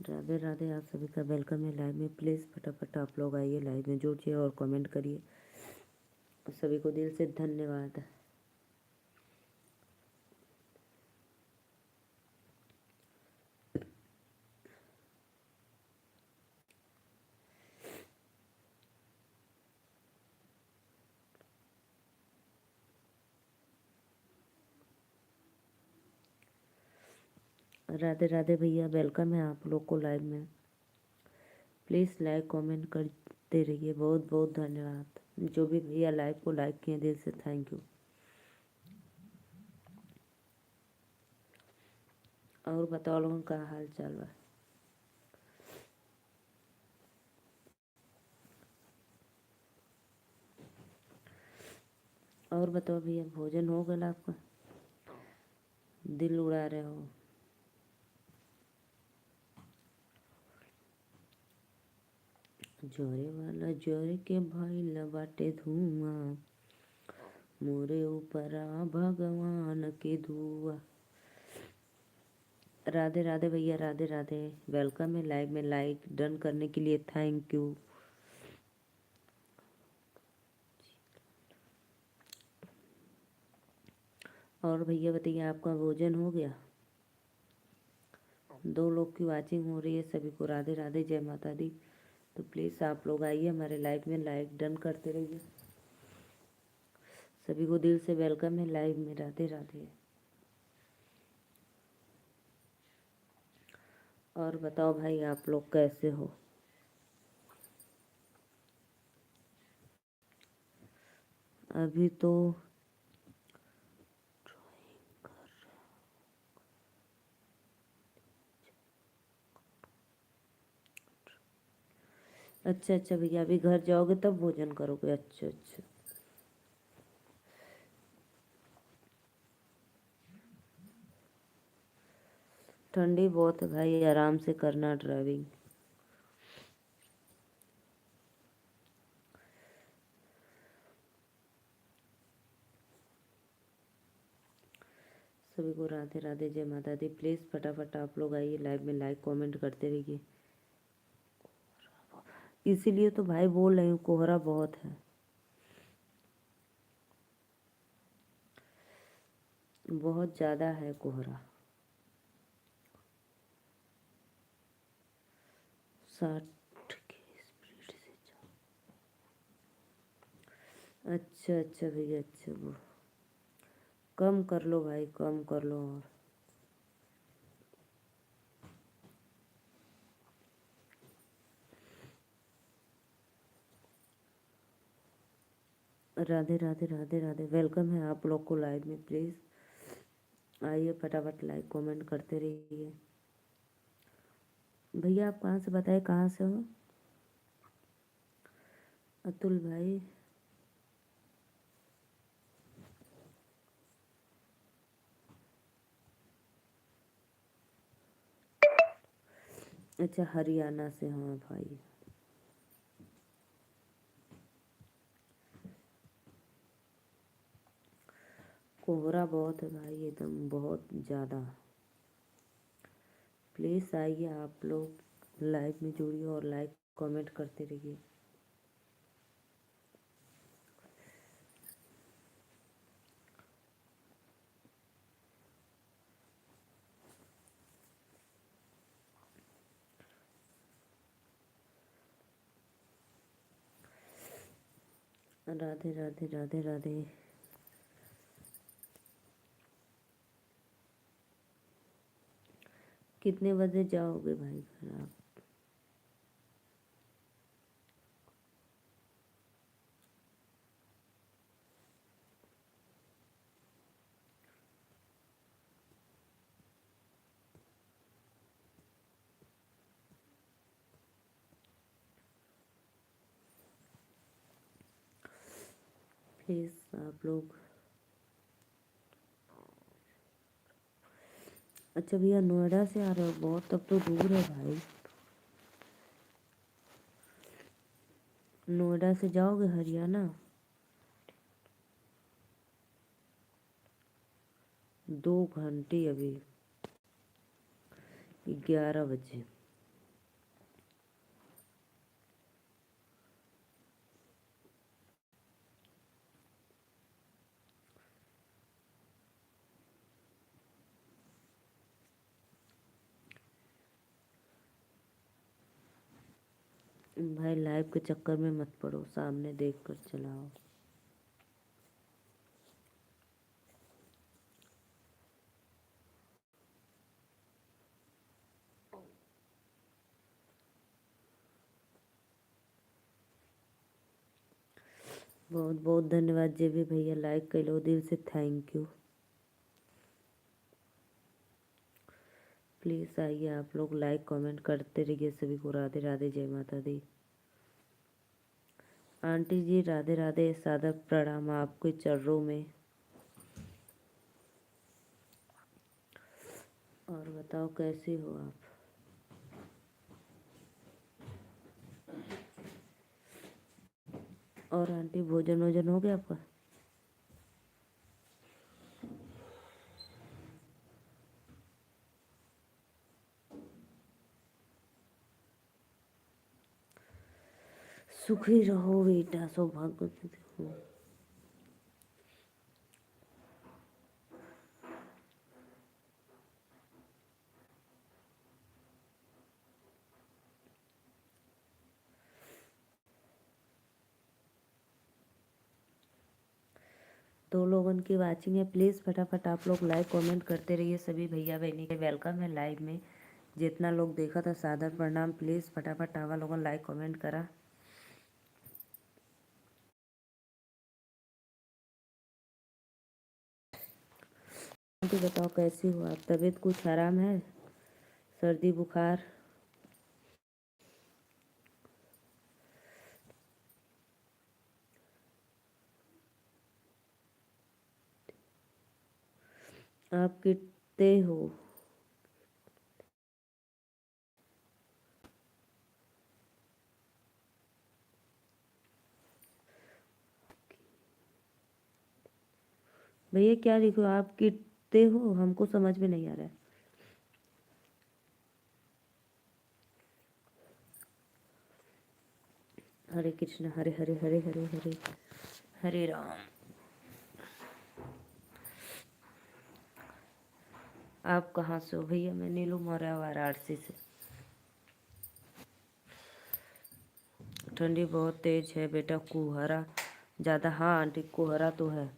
राधे राधे। आप सभी का वेलकम है लाइव में। प्लीज़ फटाफट आप लोग आइए, लाइव में जुड़िए और कमेंट करिए। सभी को दिल से धन्यवाद। राधे राधे भैया, वेलकम है आप लोग को लाइव में। प्लीज़ लाइक कमेंट करते रहिए। बहुत बहुत धन्यवाद। जो भी भैया लाइव को लाइक किए, दिल से थैंक यू। और बताओ लोगों का हाल चाल बा। और बताओ भैया, भोजन हो गया आपका? दिल उड़ा रहे हो? जोरे वाला जोरे के भइल बाटे धुआं, मोरे ऊपर भगवान के दुआ। राधे राधे भैया, राधे राधे। वेलकम है लाइव में। लाइक डन करने के लिए थैंक यू। और भैया बताइए, आपका भोजन हो गया? 2 लोग की वाचिंग हो रही है। सभी को राधे राधे, जय माता दी। तो प्लीज़ आप लोग आइए हमारे लाइव में, लाइक डन करते रहिए। सभी को दिल से वेलकम है लाइव में। राधे राधे। और बताओ भाई, आप लोग कैसे हो? अभी तो अच्छा अच्छा भैया, अभी घर जाओगे तब भोजन करोगे? अच्छा अच्छा। ठंडी बहुत है भाई, आराम से करना ड्राइविंग। सभी को राधे राधे, जय माता दी। प्लीज़ फटाफट आप लोग आइए लाइव में, लाइक कमेंट करते रहिए। इसीलिए तो भाई बोल रही हूँ, कोहरा बहुत है, बहुत ज़्यादा है कोहरा। 60 की स्पीड से जाओ। अच्छा अच्छा भैया, अच्छा वो कम कर लो भाई, कम कर लो। और राधे राधे, राधे राधे। वेलकम है आप लोग को लाइव में। प्लीज़ आइए, फटाफट लाइक कमेंट करते रहिए। भैया आप कहाँ से बताए, कहाँ से हो? अतुल भाई, अच्छा हरियाणा से। हाँ भाई, कोहरा बहुत है भाई, एकदम बहुत ज़्यादा। प्लीज़ आइए आप लोग लाइव में जुड़िए और लाइक कमेंट करते रहिए। राधे राधे, राधे राधे। कितने बजे जाओगे भाई घर आप? प्लीज़ आप लोग। अच्छा भैया, नोएडा से आ रहे हो? बहुत तब तो दूर है भाई। नोएडा से जाओगे हरियाणा? 2 घंटे अभी, 11 बजे। भाई लाइव के चक्कर में मत पड़ो, सामने देख कर चलाओ। बहुत बहुत धन्यवाद जे भी भैया लाइक कर लो, दिल से थैंक यू। प्लीज़ आइए आप लोग, लाइक कमेंट करते रहिए। सभी को राधे राधे, जय माता दी। आंटी जी राधे राधे, सादर प्रणाम आपके चरणों में। और बताओ कैसी हो आप। और आंटी भोजन वोजन हो गया आपका। सुखी रहो बेटा, सौभाग्य हो। दो लोगों की वाचिंग है, प्लीज़ फटाफट आप लोग लाइक कमेंट करते रहिए। सभी भैया बहनी के वेलकम है लाइव में। जितना लोग देखा था सादर प्रणाम। प्लीज़ फटाफट आवा लोगों लाइक कमेंट करा। आंटी बताओ कैसी हो आप, तबीयत कुछ आराम है, सर्दी बुखार। आप कितने हो। भैया क्या लिखो, आप कितने हो, हमको समझ में नहीं आ रहा है। हरे कृष्ण हरे हरे हरे हरे हरे हरे राम। आप कहाँ से हो भैया। मैं नीलू मौर्य, वाराणसी से। ठंडी बहुत तेज है बेटा, कुहरा ज़्यादा। हाँ आंटी कुहरा तो है।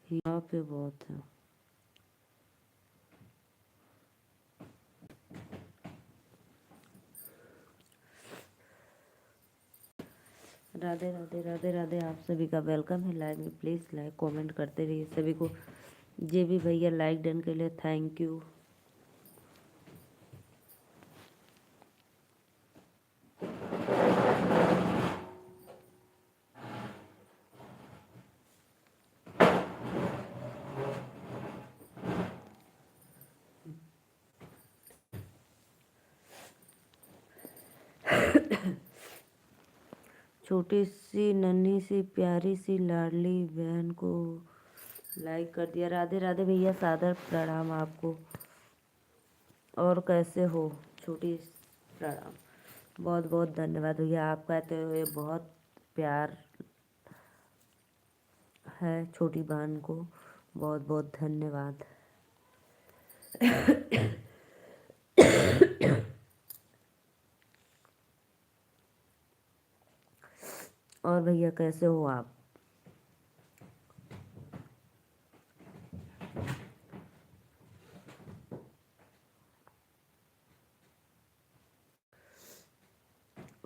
यहाँ पे बहुत है। राधे राधे राधे राधे, आप सभी का वेलकम है लाइव में। प्लीज़ लाइक कमेंट करते रहिए। सभी को जे भी भैया लाइक डन के लिए थैंक यू। छोटी सी नन्ही सी प्यारी सी लाडली बहन को लाइक कर दिया। राधे राधे भैया, सादर प्रणाम आपको। और कैसे हो छोटी, प्रणाम। बहुत बहुत धन्यवाद भैया, आपका तो ये बहुत प्यार है छोटी बहन को। बहुत बहुत धन्यवाद। और भैया कैसे हो आप।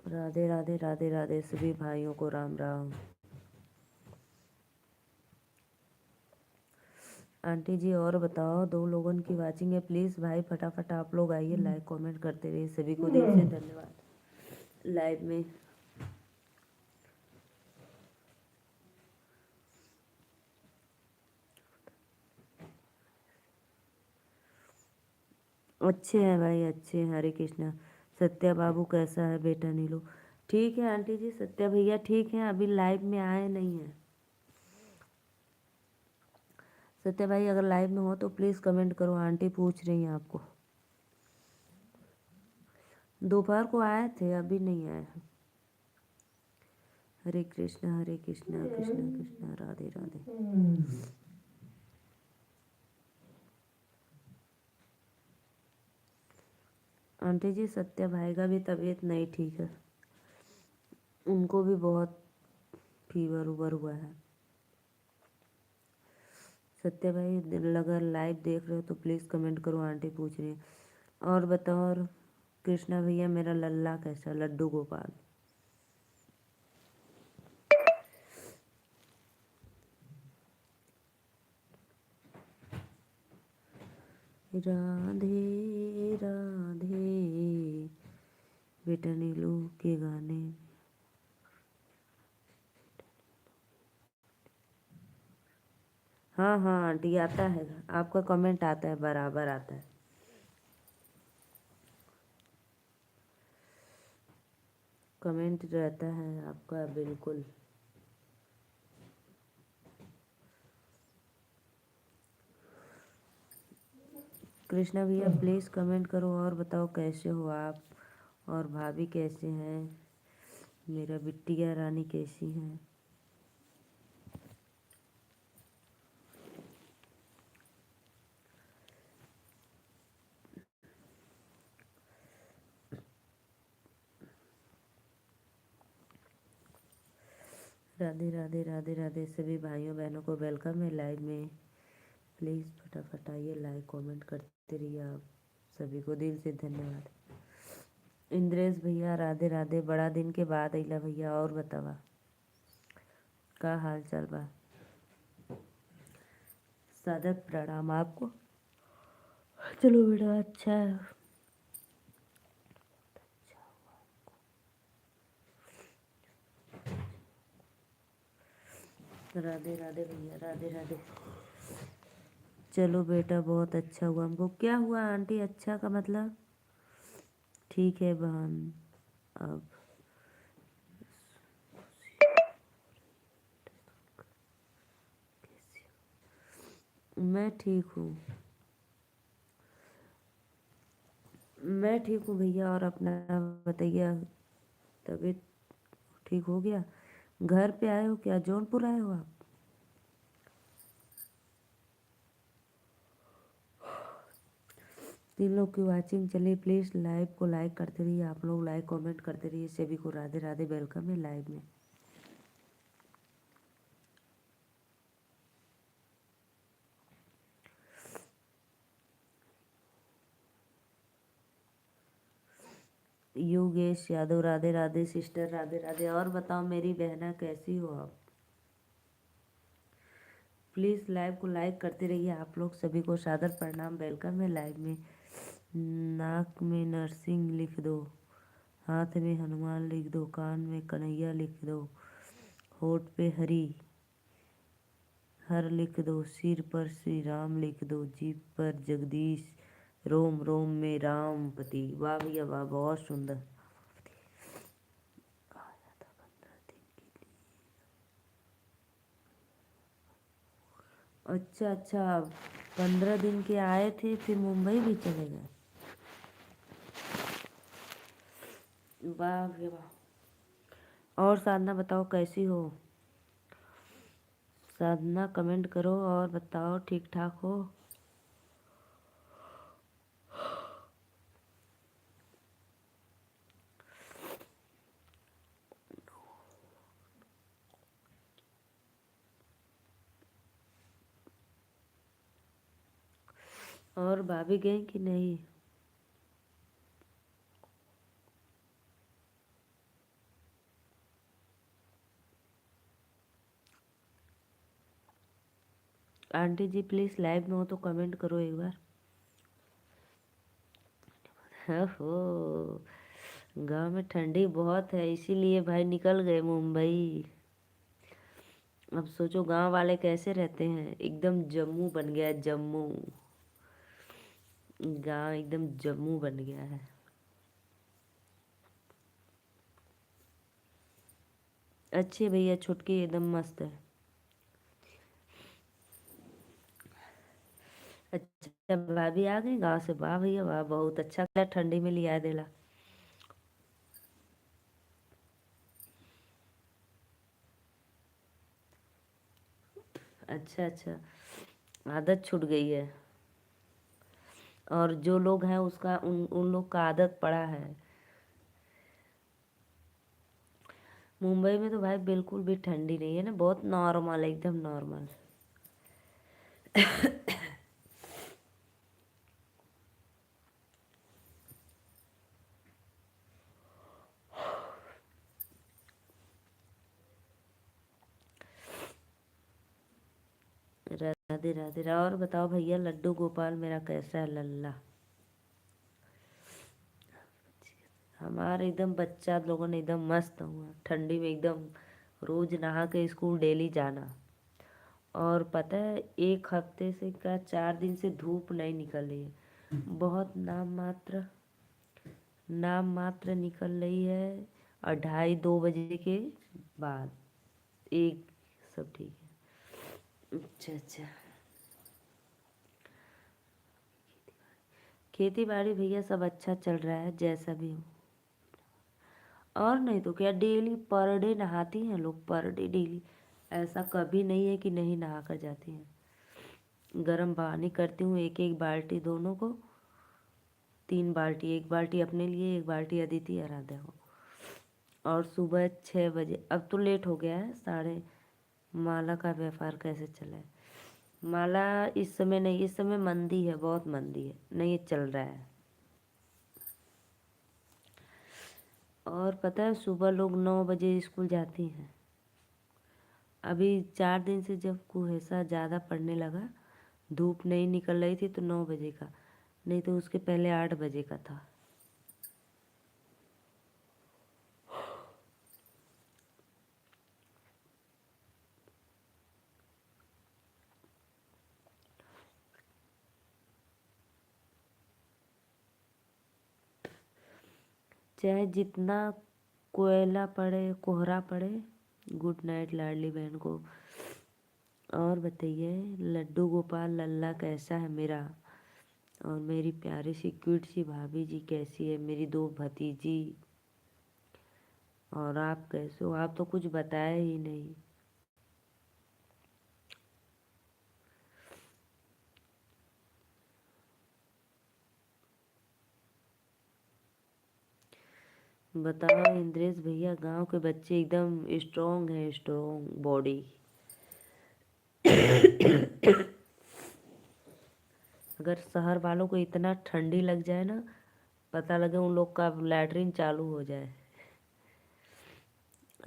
राधे राधे राधे राधे, सभी भाइयों को राम राम। आंटी जी और बताओ, दो लोगों की वाचिंग है, प्लीज़ भाई फटाफट आप लोग आइए, लाइक कमेंट करते रहिए। सभी को दिल से धन्यवाद लाइव में। अच्छे हैं भाई, अच्छे हैं। हरे कृष्णा। सत्या बाबू कैसा है बेटा नीलू? ठीक है आंटी जी, सत्या भैया ठीक है, अभी लाइव में आए नहीं हैं। सत्या भाई अगर लाइव में हो तो प्लीज़ कमेंट करो, आंटी पूछ रही हैं आपको। दोपहर को आए थे, अभी नहीं आए हैं। हरे कृष्णा कृष्णा कृष्णा राधे राधे। आंटी जी सत्या भाई का भी तबीयत नहीं ठीक है, उनको भी बहुत फीवर उवर हुआ है। सत्या भाई अगर लाइव देख रहे हो तो प्लीज़ कमेंट करो, आंटी पूछ रही है। और बताओ, और कृष्णा भैया मेरा लल्ला कैसा, लड्डू गोपाल? राधे राधे। बेटा नीलू के गाने। हाँ हाँ आंटी आता है, आपका कमेंट आता है, बराबर आता है। कमेंट रहता है आपका बिल्कुल। कृष्णा भैया प्लीज़ कमेंट करो और बताओ कैसे हो आप, और भाभी कैसे हैं, मेरा बिट्टिया रानी कैसी हैं? राधे राधे राधे राधे। सभी भाइयों बहनों को वेलकम है लाइव में। प्लीज़ फटाफट आइए, लाइक कमेंट करते रहिए आप सभी को, दिल से धन्यवाद। इंद्रेश भैया राधे राधे, बड़ा दिन के बाद अइला भैया, और बतावा का हाल चाल बा? सादर प्रणाम आपको। चलो बेटा अच्छा है। राधे राधे भैया, राधे राधे। चलो बेटा बहुत अच्छा हुआ हमको। क्या हुआ आंटी, अच्छा का मतलब? ठीक है बहन। अब मैं ठीक हूँ, मैं ठीक हूँ भैया। और अपना बताइए, तबीयत ठीक हो गया? घर पे आए हो क्या, जौनपुर आए हो आप? तीन लोग की वाचिंग चलिए, प्लीज़ लाइव को लाइक करते रहिए, आप लोग लाइक कमेंट करते रहिए। सभी को राधे राधे, वेलकम है लाइव में। योगेश यादव राधे राधे सिस्टर, राधे राधे। और बताओ मेरी बहना कैसी हो आप? प्लीज़ लाइव को लाइक करते रहिए आप लोग, सभी को सादर प्रणाम, वेलकम है लाइव में। नाक में नरसिंह लिख दो, हाथ में हनुमान लिख दो, कान में कन्हैया लिख दो, होठ पे हरी हर लिख दो, सिर पर श्री राम लिख दो, जीभ पर जगदीश, रोम रोम में रामपति। वाह भैया वाह, बहुत सुंदर। अच्छा अच्छा, 15 दिन के आए थे फिर मुंबई भी चले गए? वाह भैया वाह। और साधना बताओ कैसी हो? साधना कमेंट करो और बताओ ठीक ठाक हो? और भाभी गई कि नहीं? आंटी जी प्लीज़ लाइव में हो तो कमेंट करो एक बार। हो, गांव में ठंडी बहुत है, इसीलिए भाई निकल गए मुंबई। अब सोचो गांव वाले कैसे रहते हैं, एकदम जम्मू बन गया, जम्मू। गांव एकदम जम्मू बन गया है। अच्छी भैया, छुटकी एकदम मस्त है। अच्छा, भाभी आ गई गांव से? वाह भैया वाह, बहुत अच्छा किया, ठंडी में लिया देला। अच्छा अच्छा, आदत छूट गई है। और जो लोग हैं उसका उन उन लोग का आदत पड़ा है। मुंबई में तो भाई बिल्कुल भी ठंडी नहीं है ना, बहुत नॉर्मल है, एकदम नॉर्मल। राधे राधे। और बताओ भैया, लड्डू गोपाल मेरा कैसा है लल्ला? हमारे एकदम बच्चा लोगों ने एकदम मस्त हुआ, ठंडी में एकदम रोज नहा के स्कूल डेली जाना। और पता है, एक हफ्ते से का 4 दिन से धूप नहीं निकल रही है, बहुत नाम मात्र निकल रही है। और 2:30 2 बजे के बाद एक सब ठीक है। अच्छा अच्छा। खेती बाड़ी भैया सब अच्छा चल रहा है, जैसा भी हो। और नहीं तो क्या, डेली पर डे नहाती हैं लोग, पर डे डेली। ऐसा कभी नहीं है कि नहीं नहा कर जाती हैं। गर्म पानी करती हूँ, एक एक बाल्टी दोनों को। 3 बाल्टी, एक बाल्टी अपने लिए, एक बाल्टी अदिति आराध्या को। और सुबह 6 बजे, अब तो लेट हो गया है साढ़े। माला का व्यापार कैसे चला है? माला इस समय नहीं, इस समय मंदी है, बहुत मंदी है, नहीं चल रहा है। और पता है, सुबह लोग 9 बजे स्कूल जाती हैं। अभी 4 दिन से जब कुहेसा ज़्यादा पड़ने लगा, धूप नहीं निकल रही थी, तो 9 बजे का, नहीं तो उसके पहले 8 बजे का था। चाहे जितना कोयला पड़े, कोहरा पड़े। गुड नाइट लाडली बहन को। और बताइए, लड्डू गोपाल लल्ला कैसा है मेरा? और मेरी प्यारी सी क्यूट सी भाभी जी कैसी है, मेरी 2 भतीजी? और आप कैसे हो? आप तो कुछ बताया ही नहीं। बताओ इंद्रेश भैया, गांव के बच्चे एकदम स्ट्रोंग हैं, स्ट्रोंग बॉडी। अगर शहर वालों को इतना ठंडी लग जाए ना, पता लगे उन लोग का लैटरिन चालू हो जाए।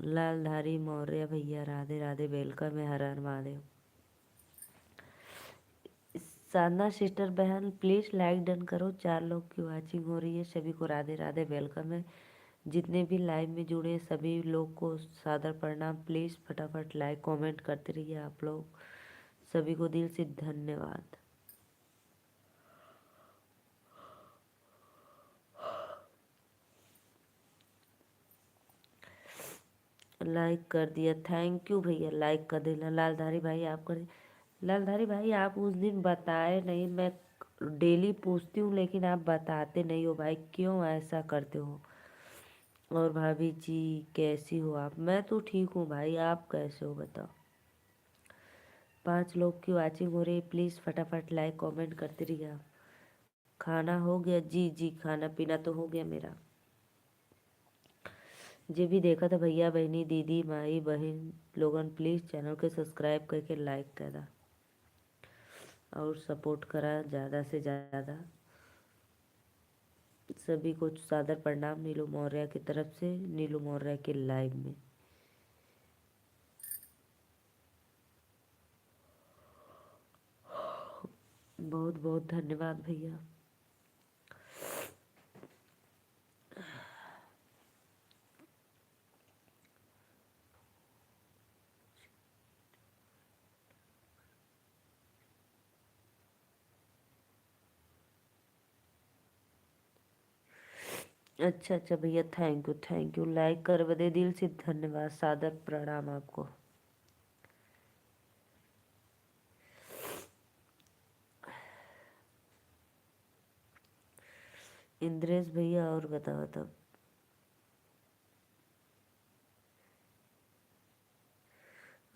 लालधारी मौर्य भैया, राधे राधे, वेलकम है, हर हर महादेव। साधना सिस्टर बहन प्लीज़ लाइक डन करो, 4 लोग की वॉचिंग हो रही है, सभी को राधे राधे, वेलकम है। जितने भी लाइव में जुड़े हैं, सभी लोग को सादर प्रणाम। प्लीज़ फटाफट लाइक कमेंट करते रहिए आप लोग, सभी को दिल से धन्यवाद। लाइक कर दिया, थैंक यू भैया, लाइक कर देना। लालधारी भाई आप कर। लालधारी भाई आप उस दिन बताए नहीं, मैं डेली पूछती हूँ लेकिन आप बताते नहीं हो भाई, क्यों ऐसा करते हो? और भाभी जी कैसी हो आप? मैं तो ठीक हूँ भाई, आप कैसे हो बताओ? 5 लोग की वॉचिंग हो रही है, प्लीज़ फटाफट लाइक कमेंट करते रहिए आप। खाना हो गया? जी जी, खाना पीना तो हो गया मेरा। जे भी देखा था भैया बहनी दीदी माई बहन लोगन, प्लीज़ चैनल को सब्सक्राइब करके लाइक करा और सपोर्ट करा ज़्यादा से ज़्यादा। सभी को सादर प्रणाम नीलू मौर्य की तरफ से, नीलू मौर्य के लाइव में। बहुत बहुत धन्यवाद भैया। अच्छा अच्छा भैया, थैंक यू, लाइक कर बदे दिल से धन्यवाद, सादर प्रणाम आपको। इंद्रेश भैया और बताओ तब।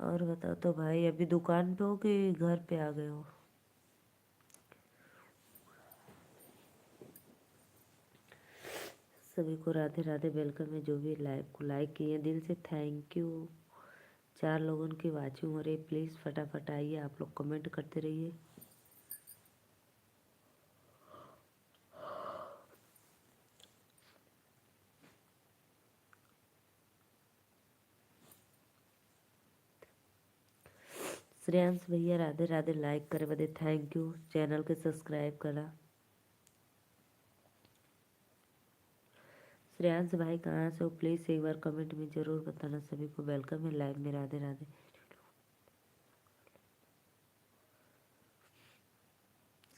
और बताओ तो भाई, अभी दुकान पे हो कि घर पे आ गए हो? सभी को राधे राधे, वेलकम है। जो भी लाइव को लाइक किए दिल से थैंक यू। 4 लोगों की वाचिंग हो रही, प्लीज़ फटाफट आइए, आप लोग कमेंट करते रहिए। श्रेयांश भैया राधे राधे, लाइक करे बदे थैंक यू, चैनल के सब्सक्राइब करा। श्रेयांश भाई कहाँ से हो, प्लीज़ एक बार कमेंट में ज़रूर बताना। सभी को वेलकम है लाइव में, राधे राधे।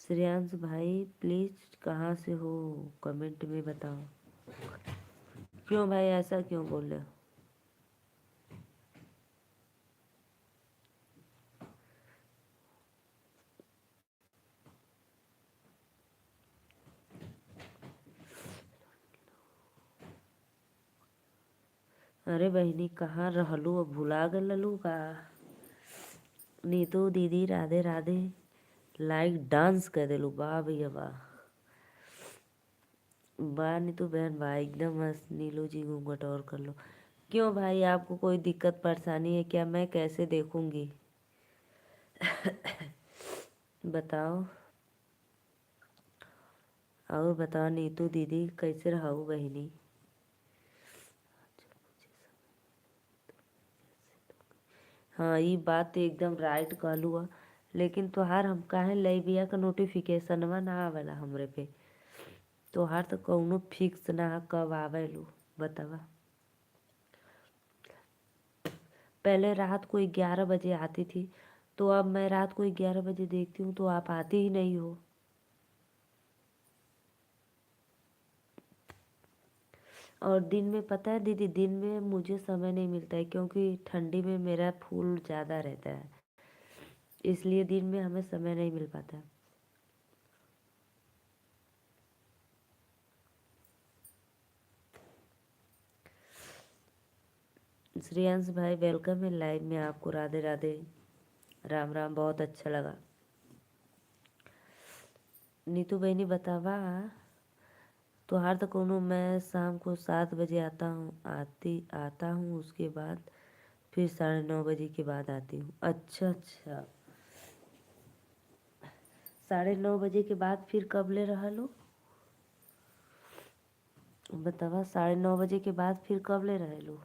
श्रेयांश भाई प्लीज़ कहाँ से हो, कमेंट में बताओ। क्यों भाई, ऐसा क्यों बोल रहे हो? अरे बहनी कहाँ रहलू, अब भुला गलू का? नीतू दीदी राधे राधे, लाइक डांस कर देलू, वाह भैया वाह। वाह नीतू बहन वाह, एकदम मस्त। नीलू जी घूंघट और कर लो। क्यों भाई, आपको कोई दिक्कत परेशानी है क्या? मैं कैसे देखूंगी? बताओ। और बताओ नीतू दीदी, कैसे रहो बहनी? हाँ, ये बात तो एकदम राइट कहलू है। लेकिन तोहार हम काहे लइबिया का नोटिफिकेशनवा ना आवेला हमरे पे? तोहार तो कौनो फिक्स ना है कब आवेलू, बतावा। पहले रात को 11 बजे आती थी, तो अब मैं रात को 11 बजे देखती हूँ तो आप आती ही नहीं हो। और दिन में पता है दीदी, दिन में मुझे समय नहीं मिलता है, क्योंकि ठंडी में मेरा फूल ज़्यादा रहता है, इसलिए दिन में हमें समय नहीं मिल पाता। श्रेयांश भाई वेलकम है लाइव में, आपको राधे राधे, राम राम, बहुत अच्छा लगा। नीतू बहनी बतावा। तोहार तो कोनो, मैं शाम को 7 बजे आता हूँ, उसके बाद फिर 9:30 बजे के बाद आती हूँ। अच्छा अच्छा, 9:30 बजे के बाद फिर कब ले रहा लो? बतावा, 9:30 बजे के बाद फिर कब ले रहे लो?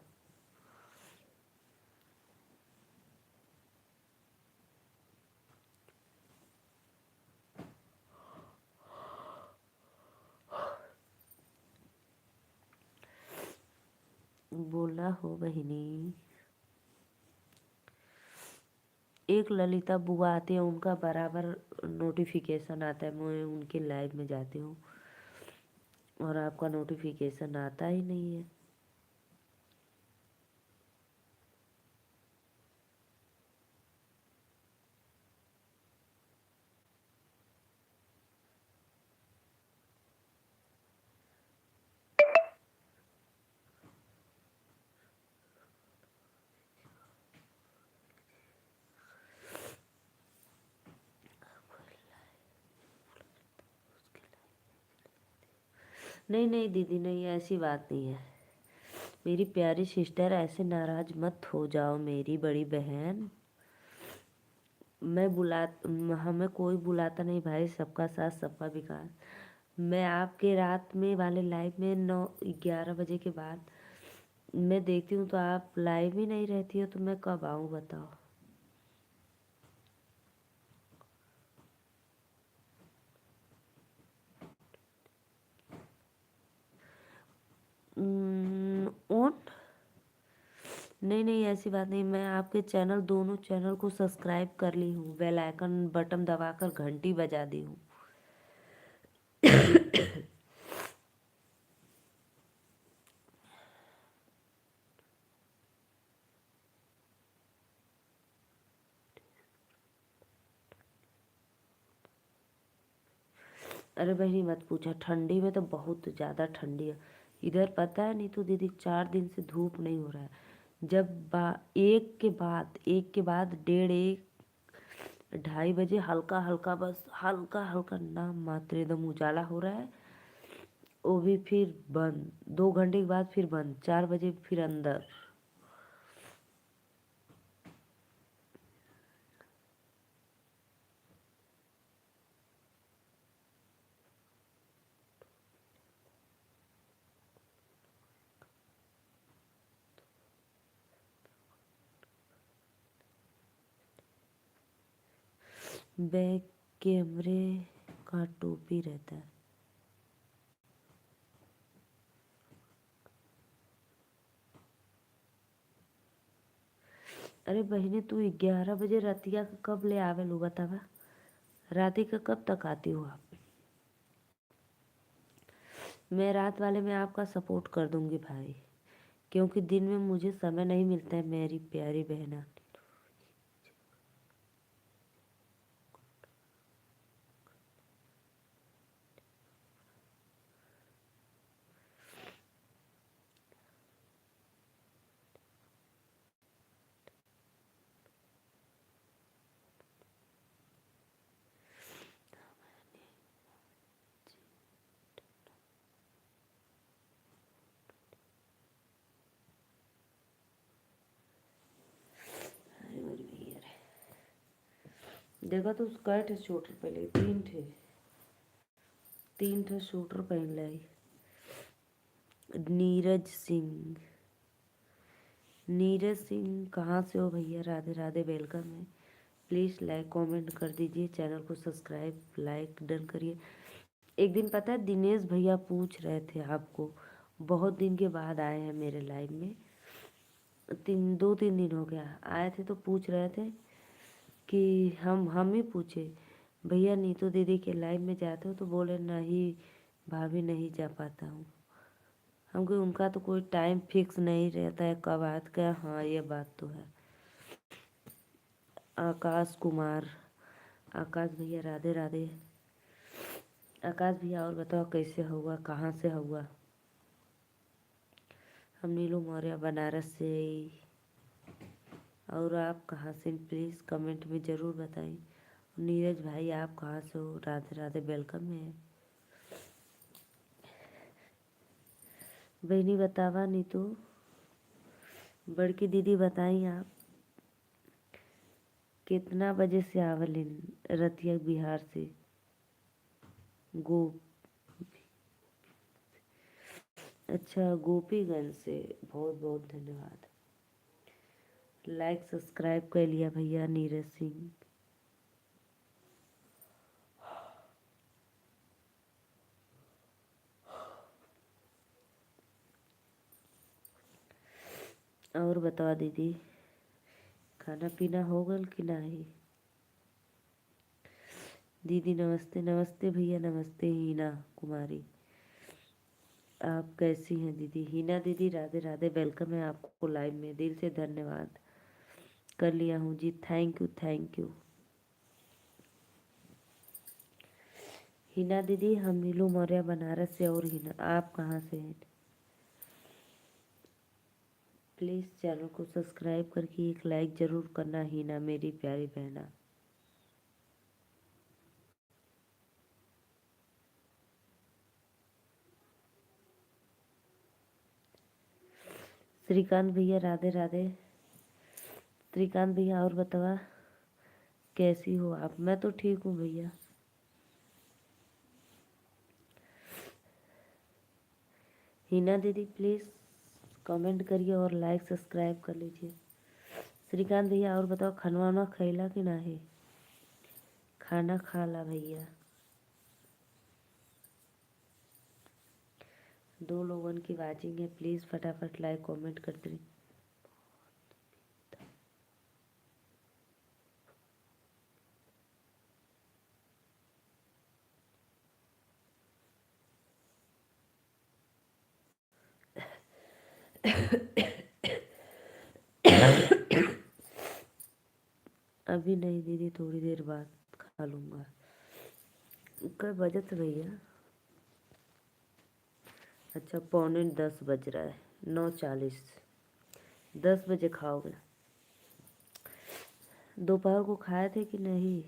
बोला हो बहिनी। एक ललिता बुआ आती है, उनका बराबर नोटिफिकेशन आता है, मैं उनके लाइव में जाती हूँ और आपका नोटिफिकेशन आता ही नहीं है। नहीं नहीं दीदी, नहीं ऐसी बात नहीं है। मेरी प्यारी सिस्टर, ऐसे नाराज मत हो जाओ मेरी बड़ी बहन। मैं बुला हमें कोई बुलाता नहीं भाई, सबका साथ सबका विकास। मैं आपके रात में वाले लाइव में 9-11 बजे के बाद मैं देखती हूँ, तो आप लाइव ही नहीं रहती हो, तो मैं कब आऊँ बताओ। ओन नहीं नहीं, ऐसी बात नहीं, मैं आपके चैनल, दोनों चैनल को सब्सक्राइब कर ली हूँ, बेल आइकन बटन दबाकर घंटी बजा दी हूँ। अरे बहनी मत पूछा, ठंडी में तो बहुत ज़्यादा ठंडी है इधर, पता है नहीं तो दीदी 4 दिन से धूप नहीं हो रहा है। जब 1 के बाद 1:30 1 2:30 हल्का हल्का, बस हल्का हल्का नाम मात्र एकदम उजाला हो रहा है, वो भी फिर बंद। 2 घंटे के बाद फिर बंद, 4 बजे फिर अंदर। बैक कैमरे का टोपी रहता है। अरे बहनी तू 11 बजे रतिया के कब ले आवे लो बतावा, राती का कब तक आती हो आप? मैं रात वाले में आपका सपोर्ट कर दूंगी भाई, क्योंकि दिन में मुझे समय नहीं मिलता है मेरी प्यारी बहना। अरे मेरी भैया रे, देखो तो स्कर्ट शूटर पहले 3 ठे शूटर पहन लाई। नीरज सिंह, नीरज सिंह कहाँ से हो भैया? राधे राधे, वेलकम है। प्लीज़ लाइक कमेंट कर दीजिए, चैनल को सब्सक्राइब लाइक डन करिए। एक दिन पता है दिनेश भैया पूछ रहे थे आपको, बहुत दिन के बाद आए हैं मेरे लाइव में, 2-3 दिन हो गया आए थे, तो पूछ रहे थे कि हम ही पूछे भैया नीतू दीदी के लाइव में जाते हो, तो बोले नहीं भाभी नहीं जा पाता हूँ। हमको उनका तो कोई टाइम फिक्स नहीं रहता है कब आते क्या। हाँ ये बात तो है। आकाश कुमार, आकाश भैया राधे राधे। आकाश भैया और बताओ कैसे हुआ, कहाँ से हुआ? हम नीलू मौर्य बनारस से। और आप कहाँ से, प्लीज़ कमेंट में ज़रूर बताएं। नीरज भाई आप कहाँ से हो? राधे राधे, वेलकम है। बहनी बतावा नीतू, बड़की दीदी बताई आप कितना बजे से आवलिन रतिया बिहार से? गो अच्छा गोपीगंज से, बहुत बहुत धन्यवाद। लाइक सब्सक्राइब कर लिया भैया नीरज सिंह। और बताओ दीदी, खाना पीना हो गल कि नहीं? दीदी नमस्ते, नमस्ते भैया नमस्ते। हीना कुमारी, आप कैसी हैं दीदी? हीना दीदी राधे राधे, वेलकम है आपको लाइव में, दिल से धन्यवाद। कर लिया हूँ जी, thank you thank you. Hina दीदी हम नीलू मौर्य बनारस से। और हिना आप कहाँ से हैं? प्लीज़ चैनल को सब्सक्राइब करके एक लाइक ज़रूर करना हिना मेरी प्यारी बहना। श्रीकांत भैया राधे राधे। श्रीकांत भैया और बतावा कैसी हो आप? मैं तो ठीक हूँ भैया। हिना दीदी प्लीज़ कमेंट करिए और लाइक सब्सक्राइब कर लीजिए। श्रीकांत भैया और बताओ खाना वाना खैला कि नहीं? खाना खा ला भैया। 2 लोगों की वाचिंग है, प्लीज़ फटाफट लाइक कमेंट करते रहिए। अभी नहीं दीदी, थोड़ी देर बाद खा लूँगा। कई बजे थे भैया? अच्छा, 9:45 बज रहा है, 9:40। 10 बजे खाओगे? दोपहर को खाए थे कि नहीं?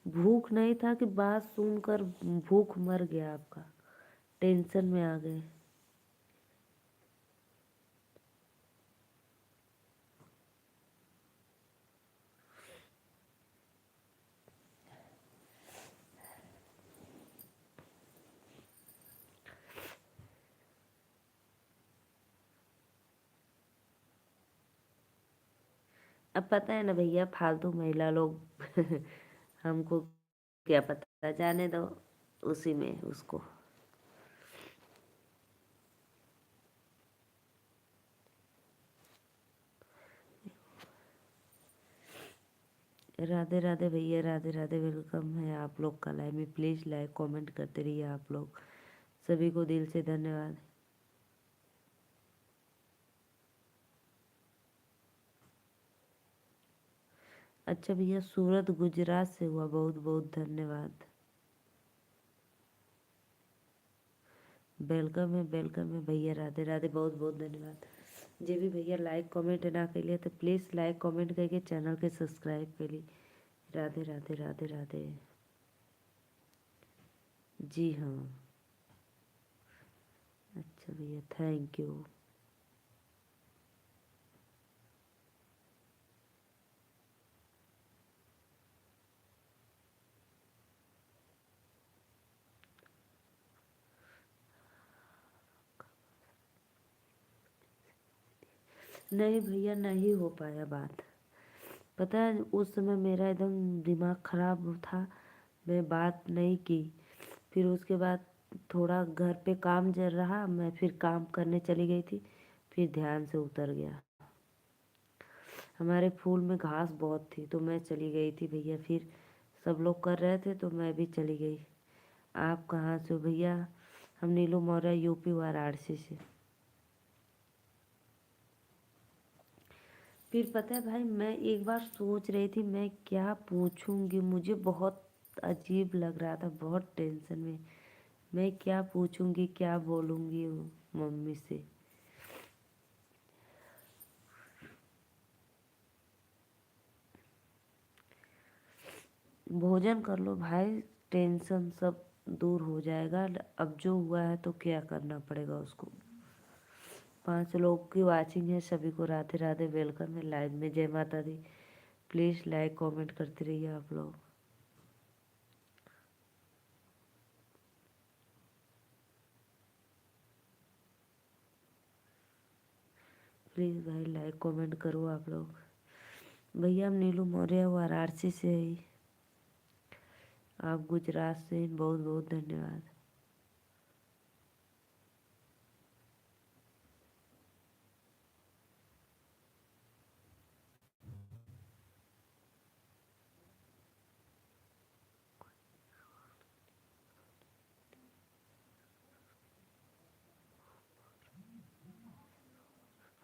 भूख नहीं था कि बात सुनकर भूख मर गया आपका? टेंशन में आ गए? अब पता है ना भैया, फालतू महिला लोग हमको क्या पता, जाने दो उसी में उसको। राधे राधे भैया, राधे राधे। वेलकम है आप लोग का लाइव में। प्लीज़ लाइक कमेंट करते रहिए आप लोग। सभी को दिल से धन्यवाद। अच्छा भैया, सूरत गुजरात से हुआ, बहुत बहुत धन्यवाद। वेलकम है भैया, राधे राधे, बहुत बहुत धन्यवाद। जे भी भैया लाइक कमेंट ना करिए तो प्लीज़ लाइक कमेंट करके चैनल के सब्सक्राइब करिए। राधे राधे राधे राधे। जी हाँ। अच्छा भैया, थैंक यू। नहीं भैया, नहीं हो पाया बात। पता है उस समय मेरा एकदम दिमाग खराब था, मैं बात नहीं की। फिर उसके बाद थोड़ा घर पे काम चल रहा, मैं फिर काम करने चली गई थी, फिर ध्यान से उतर गया। हमारे फूल में घास बहुत थी तो मैं चली गई थी भैया। फिर सब लोग कर रहे थे तो मैं भी चली गई। आप कहाँ से हो भैया? हम नीलू मौर्य, यूपी वाराणसी से। फिर पता है भाई, मैं एक बार सोच रही थी मैं क्या पूछूंगी, मुझे बहुत अजीब लग रहा था, बहुत टेंशन में। मैं क्या पूछूंगी, क्या बोलूंगी वो मम्मी से। भोजन कर लो भाई, टेंशन सब दूर हो जाएगा। अब जो हुआ है तो क्या करना पड़ेगा उसको। 5 लोग की वाचिंग है, सभी को राधे राधे, वेलकम है लाइव में। जय माता दी। प्लीज़ लाइक कमेंट करते रहिए आप लोग। प्लीज़ भाई लाइक कमेंट करो आप लोग। भैया हम नीलू मौर्य, वाराणसी से ही। आप गुजरात से, बहुत बहुत धन्यवाद।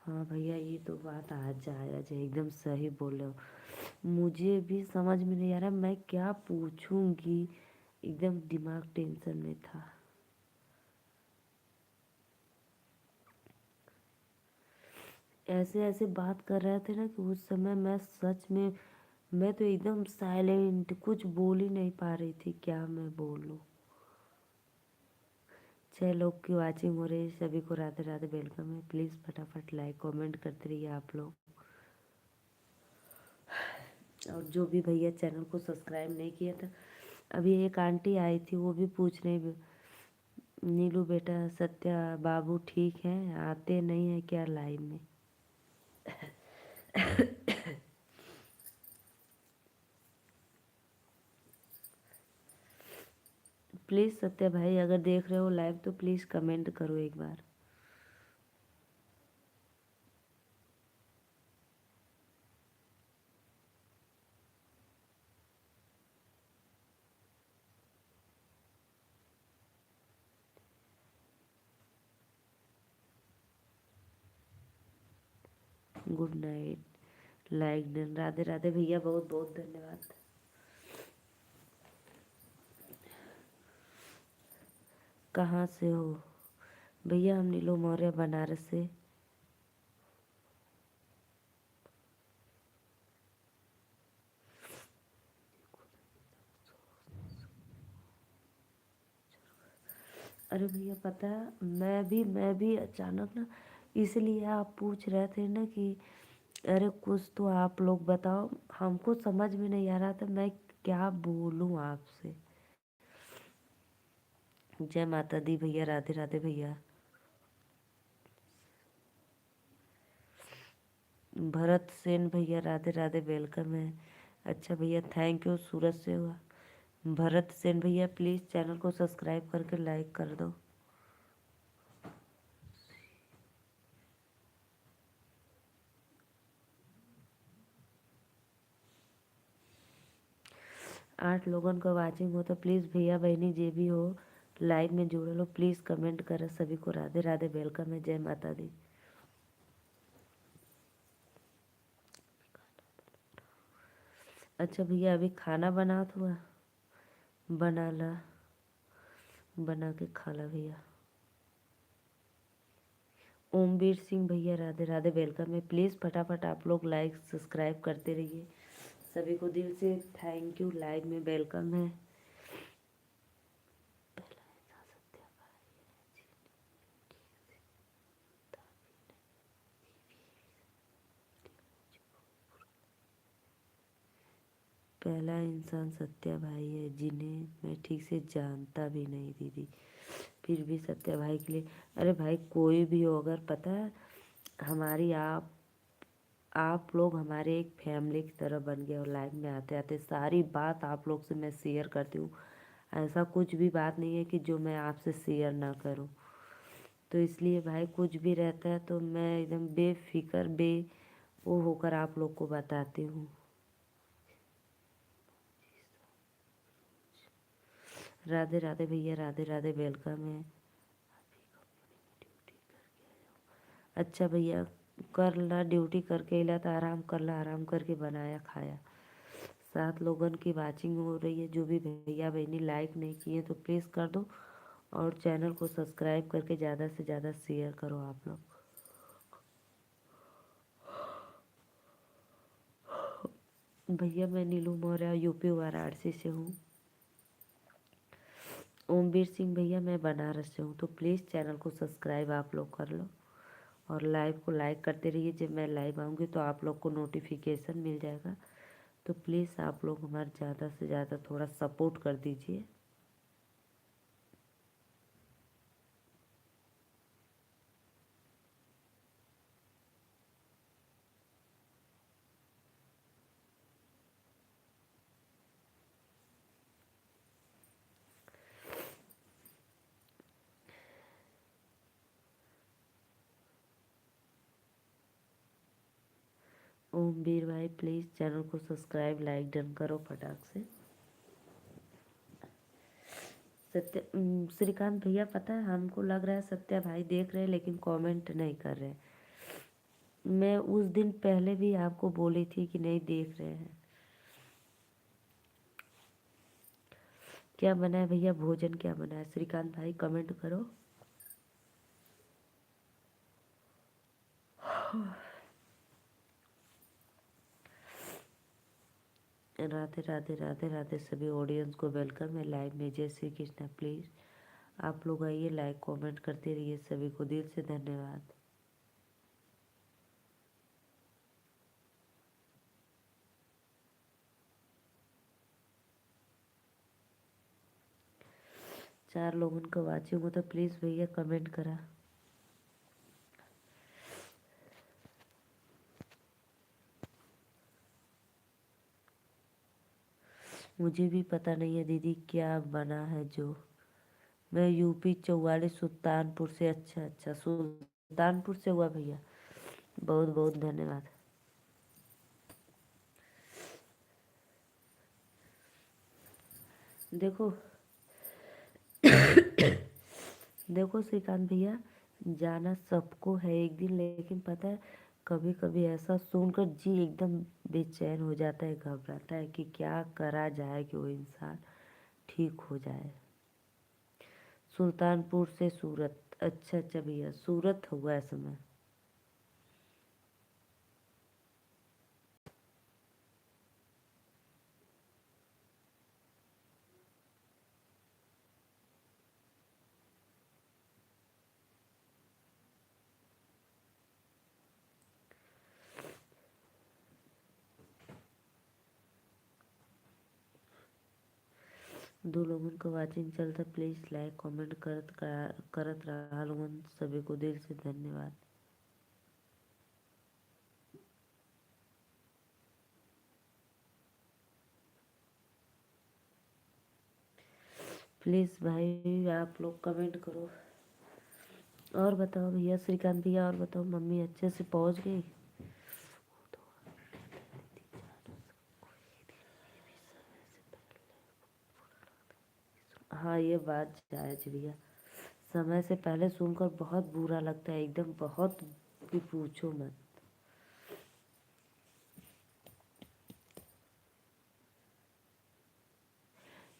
हाँ भैया, ये तो बात आज जायज़ है, एकदम सही बोल रहे हो। मुझे भी समझ में नहीं आ रहा मैं क्या पूछूंगी, एकदम दिमाग टेंशन में था। ऐसे ऐसे बात कर रहे थे ना कि उस समय मैं सच में, मैं तो एकदम साइलेंट, कुछ बोल ही नहीं पा रही थी, क्या मैं बोलूं। 6 लोग की वाचिंग हो रही है, सभी को राधे राधे, वेलकम है। प्लीज़ फटाफट लाइक कमेंट करते रहिए आप लोग। और जो भी भैया चैनल को सब्सक्राइब नहीं किया था, अभी एक आंटी आई थी वो भी पूछ रही, नीलू बेटा सत्या बाबू ठीक हैं, आते नहीं हैं क्या लाइव में? प्लीज़ सत्या भाई, अगर देख रहे हो लाइव तो प्लीज़ कमेंट करो एक बार। Good night, like done. Radhe Radhe भैया, बहुत बहुत धन्यवाद। कहाँ से हो भैया? हम नीलू मौर्य, बनारस से। अरे भैया पता है, मैं भी अचानक ना, इसलिए आप पूछ रहे थे ना कि अरे कुछ तो आप लोग बताओ, हमको समझ में नहीं आ रहा था मैं क्या बोलूं आपसे। जय माता दी भैया, राधे राधे भैया। भरत सेन भैया, राधे राधे, वेलकम है। अच्छा भैया, थैंक यू। सूरत से हुआ भरत सेन भैया, प्लीज़ चैनल को सब्सक्राइब करके लाइक कर दो। 8 लोगन को वाचिंग हो तो प्लीज़ भैया बहनी जे भी हो लाइव में जुड़े लो, प्लीज़ कमेंट करें। सभी को राधे राधे, वेलकम है। जय माता दी। अच्छा भैया, अभी खाना बना हुआ? बना ला, बना के खा ला भैया। ओमवीर सिंह भैया, राधे राधे, वेलकम है। प्लीज़ फटाफट आप लोग लाइक सब्सक्राइब करते रहिए। सभी को दिल से थैंक यू, लाइव में वेलकम है। पहला इंसान सत्या भाई है, जिन्हें मैं ठीक से जानता भी नहीं दीदी, फिर भी सत्या भाई के लिए। अरे भाई कोई भी हो, अगर पता है हमारी आप लोग हमारे एक फैमिली की तरह बन गए, और लाइफ में आते आते सारी बात आप लोग से मैं शेयर करती हूँ। ऐसा कुछ भी बात नहीं है कि जो मैं आपसे शेयर ना करूँ। तो इसलिए भाई कुछ भी रहता है तो मैं एकदम बेफिक्र वो होकर आप लोग को बताती हूँ। राधे राधे भैया, राधे राधे, वेलकम है। अच्छा भैया, कर ला ड्यूटी करके इला तो आराम कर ला, आराम करके बनाया खाया। 7 लोगन की वाचिंग हो रही है। जो भी भैया बहनी लाइक नहीं किए तो प्लीज़ कर दो, और चैनल को सब्सक्राइब करके ज़्यादा से ज़्यादा शेयर करो आप लोग। भैया मैं नीलू मौर्य, यूपी वाराणसी से हूँ। ओमवीर सिंह भैया, मैं बनारस से हूँ। तो प्लीज़ चैनल को सब्सक्राइब आप लोग कर लो, और लाइव को लाइक करते रहिए। जब मैं लाइव आऊँगी तो आप लोग को नोटिफिकेशन मिल जाएगा। तो प्लीज़ आप लोग हमारा ज़्यादा से ज़्यादा थोड़ा सपोर्ट कर दीजिए। ओमवीर भाई, प्लीज़ चैनल को सब्सक्राइब लाइक डन करो फटाक से। श्रीकांत भैया, पता है हमको लग रहा है सत्या भाई देख रहे हैं लेकिन कमेंट नहीं कर रहे। मैं उस दिन पहले भी आपको बोली थी कि नहीं देख रहे हैं। क्या बना है भैया, भोजन क्या बना है? श्रीकांत भाई कमेंट करो। राधे राधे, राधे राधे सभी ऑडियंस को वेलकम है लाइव में। जय श्री कृष्णा। प्लीज़ आप लोग आइए, लाइक कमेंट करते रहिए। सभी को दिल से धन्यवाद। 4 लोगों को वाचिंग हो तो प्लीज़ भैया कमेंट करा। मुझे भी पता नहीं है दीदी क्या बना है जो। मैं यूपी 44 सुल्तानपुर से। अच्छा अच्छा, सुल्तानपुर से हुआ भैया, बहुत बहुत धन्यवाद। देखो देखो श्रीकांत भैया, जाना सबको है एक दिन, लेकिन पता है कभी कभी ऐसा सुनकर जी एकदम बेचैन हो जाता है, घबराता है कि क्या करा जाए कि वो इंसान ठीक हो जाए। सुल्तानपुर से सूरत। अच्छा अच्छा भैया, सूरत हुआ इस समय। दो लोगन को वाचिंग चलता, प्लीज लाइक कमेंट करत रहा लोगन, सभी को दिल से धन्यवाद। प्लीज भाई आप लोग कमेंट करो। और बताओ भैया, श्रीकांत भैया, और बताओ मम्मी अच्छे से पहुंच गई? हाँ ये बात जायज भैया, समय से पहले सुनकर बहुत बुरा लगता है, एकदम बहुत, कि पूछो मत।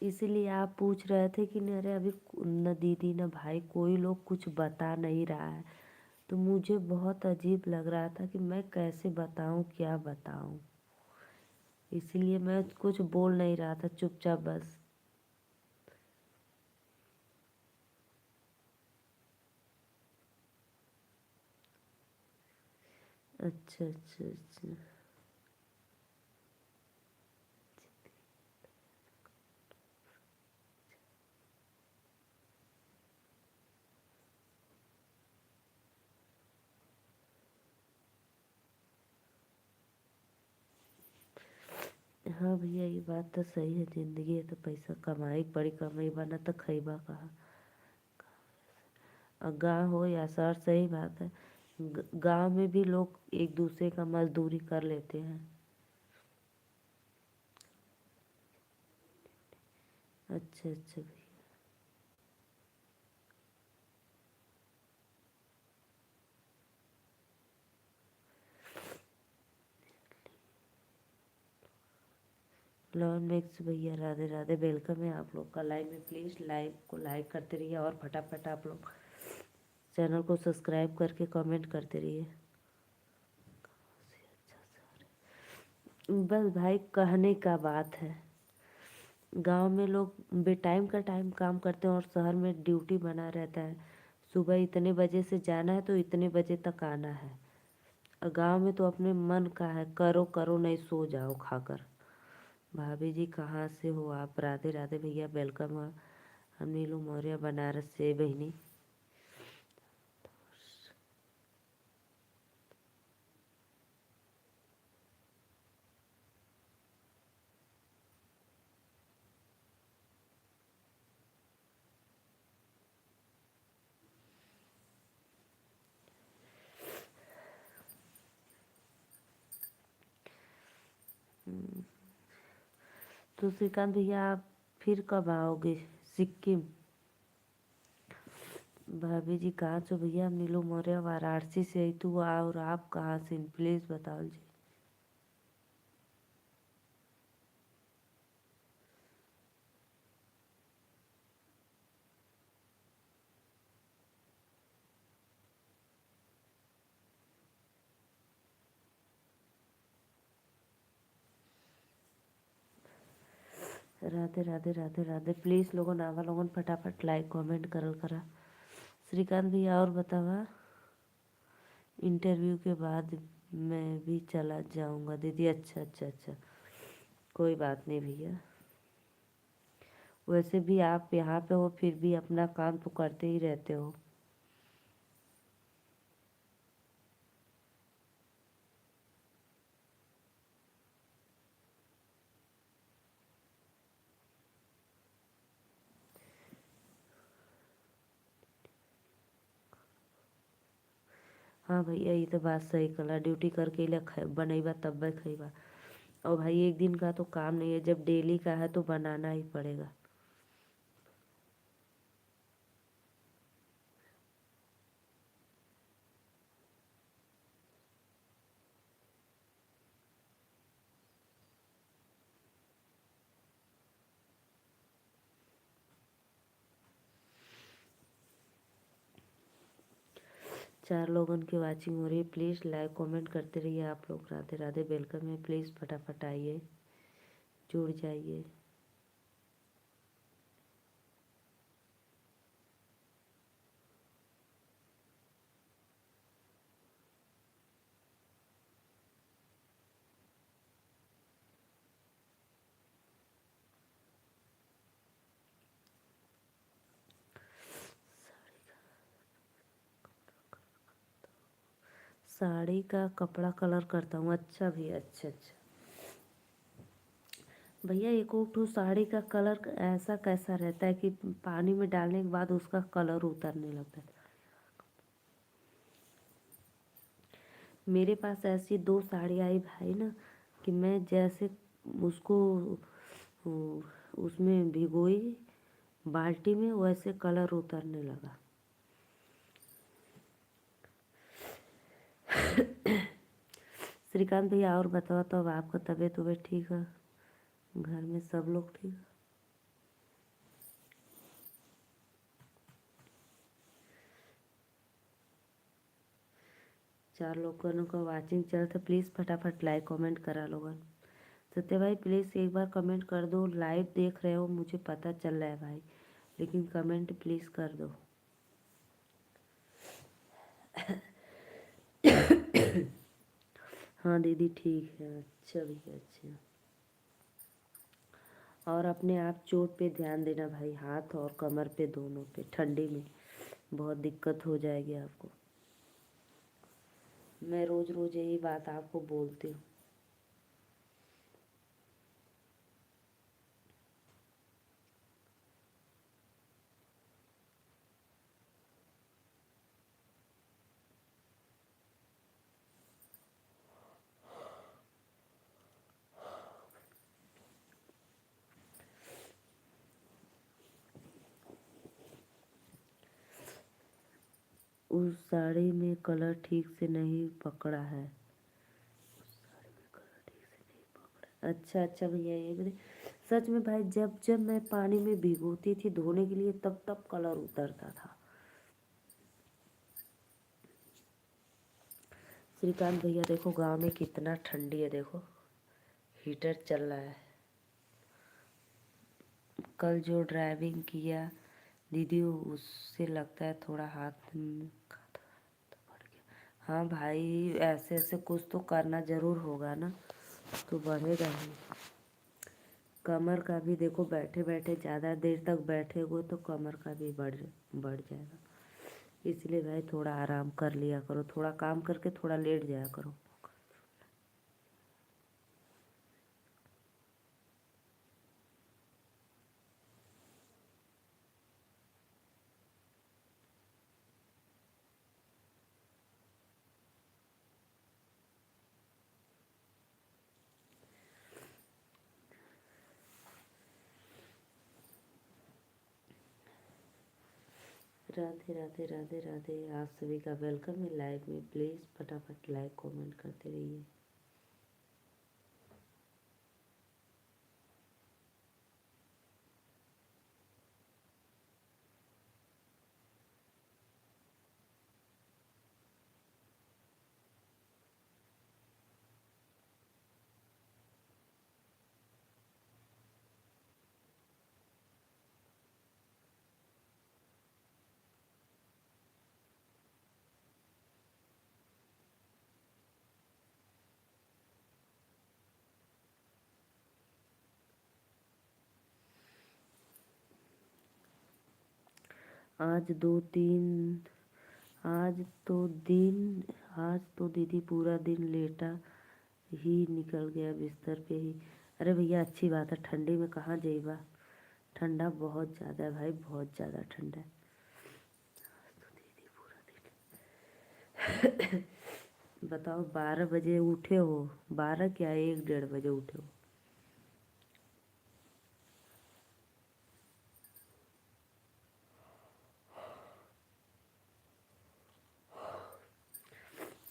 इसीलिए आप पूछ रहे थे कि न, अरे अभी न दीदी न भाई कोई लोग कुछ बता नहीं रहा है, तो मुझे बहुत अजीब लग रहा था कि मैं कैसे बताऊं, क्या बताऊं। इसीलिए मैं कुछ बोल नहीं रहा था, चुपचाप बस। अच्छा अच्छा अच्छा। हाँ भैया ये बात तो सही है, जिंदगी है तो पैसा कमाई पड़ी, कमाई बना तो खइबा कहाँ। और गाँव हो या शहर, सही बात है। गाँव में भी लोग एक दूसरे का मजदूरी कर लेते हैं। अच्छा अच्छा भैया। लॉन मिक्स भैया, राधे राधे, वेलकम है आप लोग का लाइव में। प्लीज़ लाइव को लाइक करते रहिए और फटाफट आप लोग चैनल को सब्सक्राइब करके कमेंट करते रहिए। बस भाई कहने का बात है, गांव में लोग बेटाइम का टाइम काम करते हैं और शहर में ड्यूटी बना रहता है। सुबह इतने बजे से जाना है तो इतने बजे तक आना है। और गांव में तो अपने मन का है, करो करो नहीं सो जाओ खाकर। भाभी जी कहाँ से हो आप? राधे राधे भैया, वेलकम है। हम नीलू मौर्य बनारस से बहनी। तो श्रीकांत भैया आप फिर कब आओगे सिक्किम? भाभी जी कहाँ से भैया? हम नीलू मौर्य वाराणसी से आई तू और आप कहाँ से? प्लीज़ बताओ जी। राधे राधे राधे राधे, प्लीज़ लोगों आवा लोगन फटाफट लाइक कमेंट करल करा। श्रीकांत भैया और बतावा, इंटरव्यू के बाद मैं भी चला जाऊंगा दीदी। अच्छा अच्छा अच्छा, कोई बात नहीं भैया। वैसे भी आप यहाँ पे हो फिर भी अपना काम तो करते ही रहते हो। हाँ भैया ये तो बात सही कला, ड्यूटी करके ले बनैबा तब खइबा। और भाई एक दिन का तो काम नहीं है, जब डेली का है तो बनाना ही पड़ेगा। 4 लोगों की वाचिंग हो रही है। प्लीज़ लाइक कमेंट करते रहिए आप लोग। राधे राधे, वेलकम है। प्लीज़ फटाफट आइए, जुड़ जाइए। साड़ी का कपड़ा कलर करता हूँ। अच्छा भैया, अच्छा अच्छा भैया। एक ठो साड़ी का कलर ऐसा कैसा रहता है कि पानी में डालने के बाद उसका कलर उतरने लगता है? मेरे पास ऐसी 2 साड़ी आई भाई ना, कि मैं जैसे उसको उसमें भिगोई बाल्टी में, वैसे कलर उतरने लगा। श्रीकांत भैया और बताओ, तो अब आपका तबीयत वबीयत ठीक है? घर में सब लोग ठीक है? चार लोगों का वाचिंग चल, तो प्लीज़ फटाफट लाइक कमेंट करा लोगन। सत्य भाई प्लीज़ एक बार कमेंट कर दो। लाइव देख रहे हो मुझे पता चल रहा है भाई, लेकिन कमेंट प्लीज़ कर दो। हाँ दीदी ठीक है। अच्छा भैया, अच्छा। और अपने आप चोट पे ध्यान देना भाई, हाथ और कमर पे, दोनों पे। ठंडी में बहुत दिक्कत हो जाएगी आपको। मैं रोज़ रोज़ यही बात आपको बोलती हूँ। उस साड़ी में कलर ठीक से नहीं पकड़ा है। उस साड़ी में कलर ठीक से नहीं पकड़ा। अच्छा अच्छा भैया, ये भी सच में भाई, जब जब मैं पानी में भिगोती थी धोने के लिए, तब तब कलर उतरता था। श्रीकांत भैया देखो, गांव में कितना ठंडी है, देखो हीटर चल रहा है। कल जो ड्राइविंग किया दीदी, उससे लगता है थोड़ा हाथ तो बढ़ गया। हाँ भाई, ऐसे ऐसे कुछ तो करना ज़रूर होगा ना, तो बढ़ेगा ही। कमर का भी देखो, बैठे बैठे ज़्यादा देर तक बैठे हुए तो कमर का भी बढ़ जाएगा। इसलिए भाई थोड़ा आराम कर लिया करो, थोड़ा काम करके थोड़ा लेट जाया करो। राधे राधे राधे राधे। आप सभी का वेलकम है लाइव में। प्लीज़ फटाफट लाइक कमेंट करते रहिए। आज दो तीन आज तो दिन आज तो दीदी पूरा दिन लेटा ही निकल गया बिस्तर पे ही। अरे भैया अच्छी बात है, ठंडी में कहाँ जाइबा। ठंडा बहुत ज़्यादा है भाई, बहुत ज़्यादा ठंडा है। तो दीदी पूरा दिन बताओ, 12 बजे उठे हो? 12 क्या, 1 1:30 बजे उठे हो?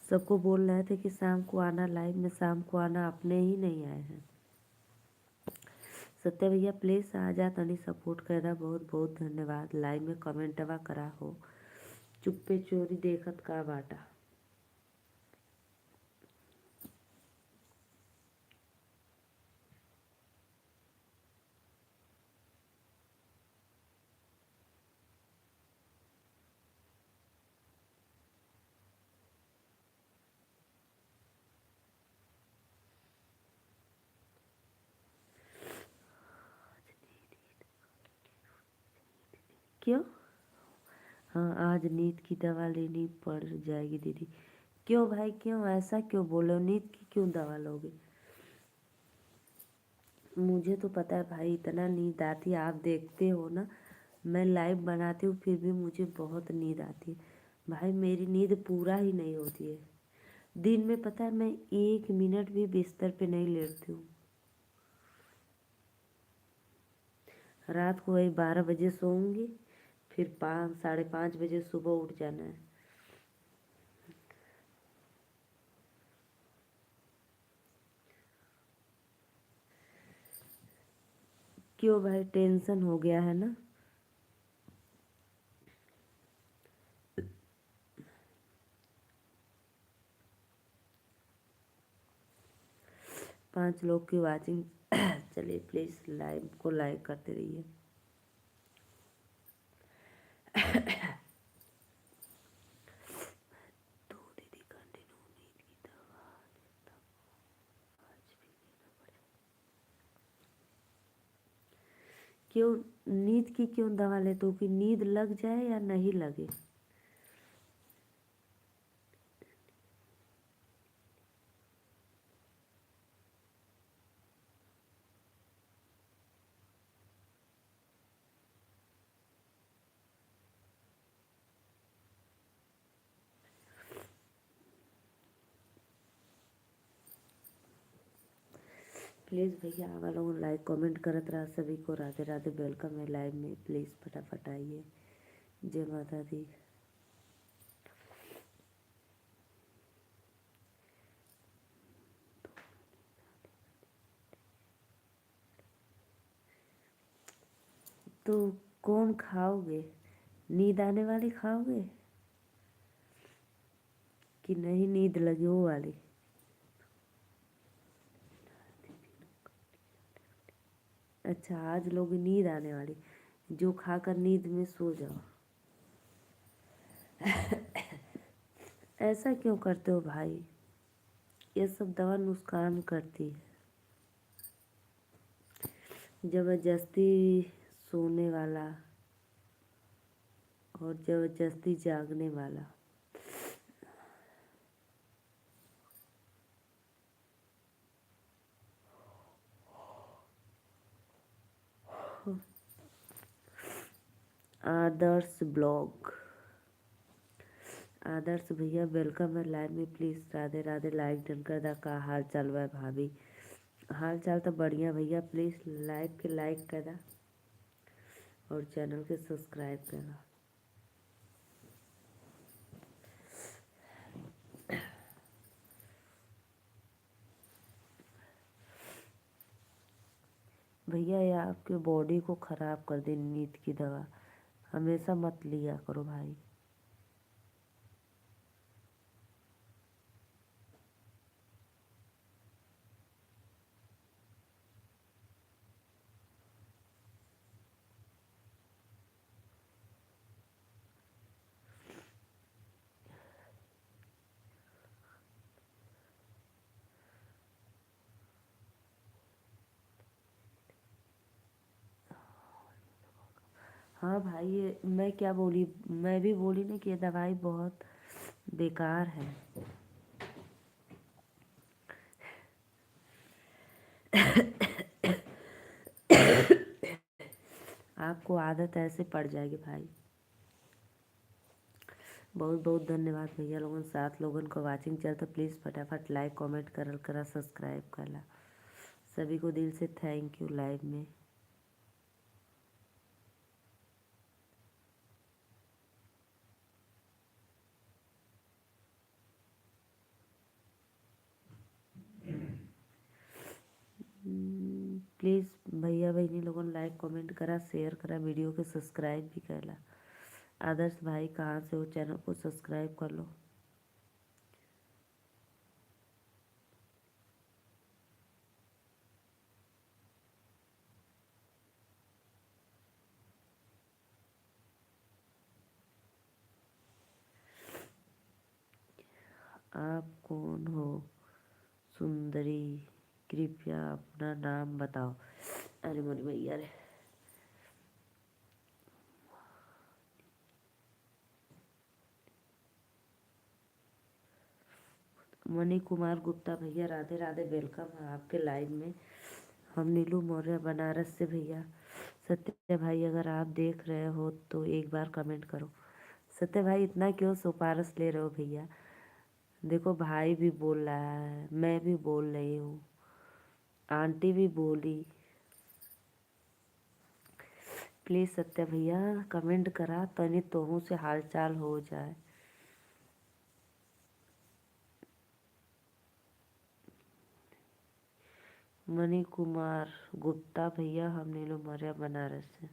सबको बोल रहे थे कि शाम को आना लाइव में, शाम को आना, अपने ही नहीं आए हैं। सत्य भैया प्लीज़ आ जा, तनी सपोर्ट कर दा। बहुत बहुत धन्यवाद। लाइव में कमेंटवा करा हो, चुप्पे चोरी देखत का बाटा। क्यों? हाँ, आज नींद की दवा लेनी पड़ जाएगी दीदी। क्यों भाई, क्यों ऐसा क्यों बोलो? नींद की क्यों दवा लोगे? मुझे तो पता है भाई, इतना नींद आती है, आप देखते हो ना, मैं लाइव बनाती हूँ फिर भी मुझे बहुत नींद आती है भाई। मेरी नींद पूरा ही नहीं होती है। दिन में पता है मैं 1 मिनट भी बिस्तर पे नहीं लेटती हूँ। रात को वही 12 बजे सोऊंगी, फिर 5 साढ़े 5 बजे सुबह उठ जाना है। क्यों भाई, टेंशन हो गया है ना? 5 लोग की वाचिंग चलिए प्लीज़ लाइव को लाइक करते रहिए। तो दीदी कंटिन्यू नींद की दवा लेता हूँ, आज भी लेना पड़ेगा। क्यों नींद की क्यों दवा लेते हो? कि नींद लग जाए या नहीं लगे? प्लीज़ भैया आप लोग लाइक कमेंट करत रहा। सभी को राधे राधे, वेलकम है लाइव में। प्लीज़ फटाफट आइए। जय माता दी। तो कौन खाओगे? नींद आने वाली खाओगे कि नहीं नींद लगी वो वाली? अच्छा, आज लोग नींद आने वाली, जो खाकर नींद में सो जाओ। ऐसा क्यों करते हो भाई? ये सब दवा नुकसान करती है। ज़बरदस्ती सोने वाला और ज़बरदस्ती जागने वाला। आदर्श ब्लॉग। आदर्श भैया वेलकम है लाइव में। Please Radhe Radhe, like done कर दा। का हाल चाल बा भाभी? हाल चाल तो बढ़िया भैया। प्लीज़ लाइव के लाइक कर दा और चैनल के सब्सक्राइब कर दा। भैया ये आपके बॉडी को ख़राब कर दे नींद की दवा, हमेशा मत लिया करो भाई। हाँ भाई, ये मैं क्या बोली? मैं भी बोली ना कि ये दवाई बहुत बेकार है। आपको आदत ऐसे पड़ जाएगी भाई। बहुत बहुत धन्यवाद भैया लोगन, 7 लोगन को वाचिंग चल तो प्लीज़ फटाफट लाइक कमेंट करल करा, सब्सक्राइब करला। सभी को दिल से थैंक यू लाइव में। प्लीज़ भैया बहनी लोगन लाइक कमेंट करा, शेयर करा, वीडियो के सब्सक्राइब भी करला। आदर्श भाई कहाँ से हो, चैनल को सब्सक्राइब कर लो। आप कौन हो सुंदरी, कृपया अपना नाम बताओ। अरे मोरी भैया रे। मणि कुमार गुप्ता भैया राधे राधे, वेलकम है आपके लाइव में। हम नीलू मौर्य बनारस से भैया। सत्य भाई अगर आप देख रहे हो तो एक बार कमेंट करो। सत्य भाई इतना क्यों सुपारस ले रहे हो भैया? देखो भाई भी बोल रहा है, मैं भी बोल रही हूँ, आंटी भी बोली। प्लीज़ सत्य भैया कमेंट करा तनी तोहू से हालचाल हो जाए। मणि कुमार गुप्ता भैया, हम नीलू मौर्य बनारस से।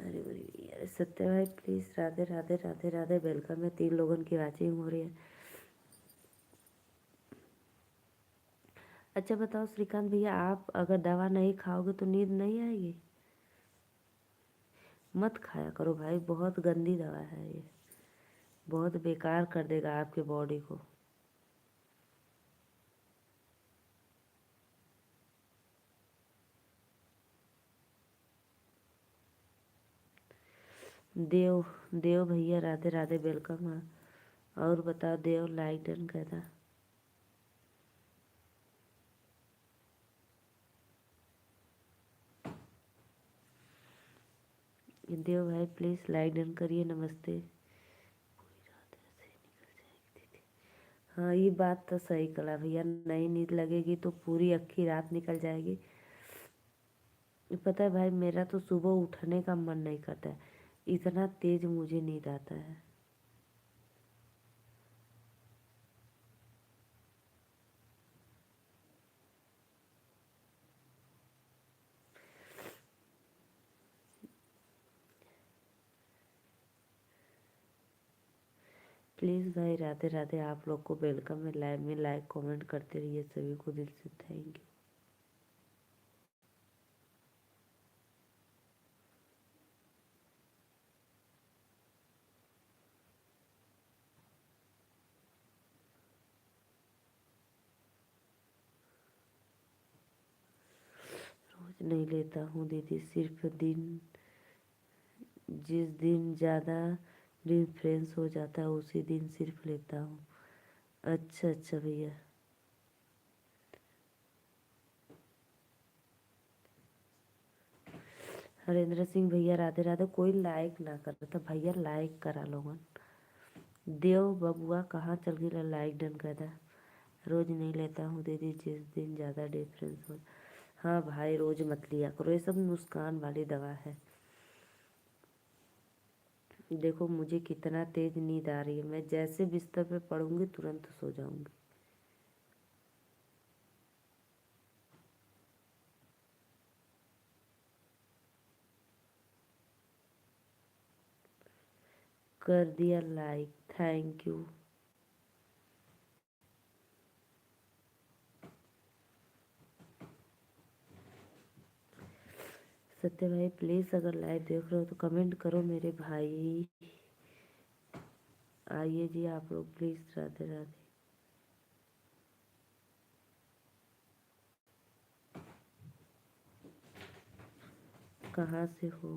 अरे सत्य भाई प्लीज़ राधे राधे राधे राधे, वेलकम है। 3 लोगों की वाचिंग हो रही है। अच्छा बताओ श्रीकांत भैया, आप अगर दवा नहीं खाओगे तो नींद नहीं आएगी? मत खाया करो भाई, बहुत गंदी दवा है ये, बहुत बेकार कर देगा आपके बॉडी को। देव देव भैया राधे राधे, वेलकम है। और बताओ देव, लाइक डन कहना। देव भाई प्लीज़ लाइक डन करिए, नमस्ते। हाँ ये बात तो सही कला भैया, नई नींद लगेगी तो पूरी अक्खी रात निकल जाएगी। पता है भाई, मेरा तो सुबह उठने का मन नहीं करता है, इतना तेज मुझे नींद आता है। प्लीज़ भाई राधे राधे, आप लोग को वेलकम है लाइव में, लाइक कमेंट करते रहिए, सभी को दिल से थैंक यू। रोज नहीं लेता हूँ दीदी, सिर्फ जिस दिन ज़्यादा डिफरेंस हो जाता है उसी दिन सिर्फ लेता हूँ। अच्छा अच्छा भैया। हरेंद्र सिंह भैया राधे राधे, कोई लाइक ना कर तो भैया लाइक करा लोगन। देव बबुआ कहाँ चल गई, लाइक डन कर दा। रोज नहीं लेता हूँ दीदी, जिस दिन ज़्यादा डिफरेंस हो। हाँ भाई रोज मत लिया करो, ये सब नुकसान वाली दवा है। देखो मुझे कितना तेज नींद आ रही है, मैं जैसे बिस्तर पे पड़ूंगी तुरंत सो जाऊंगी। कर दिया लाइक, थैंक यू। सत्य भाई प्लीज़ अगर लाइव देख रहे हो तो कमेंट करो मेरे भाई। आइए जी आप लोग प्लीज़, राधे राधे। कहाँ से हो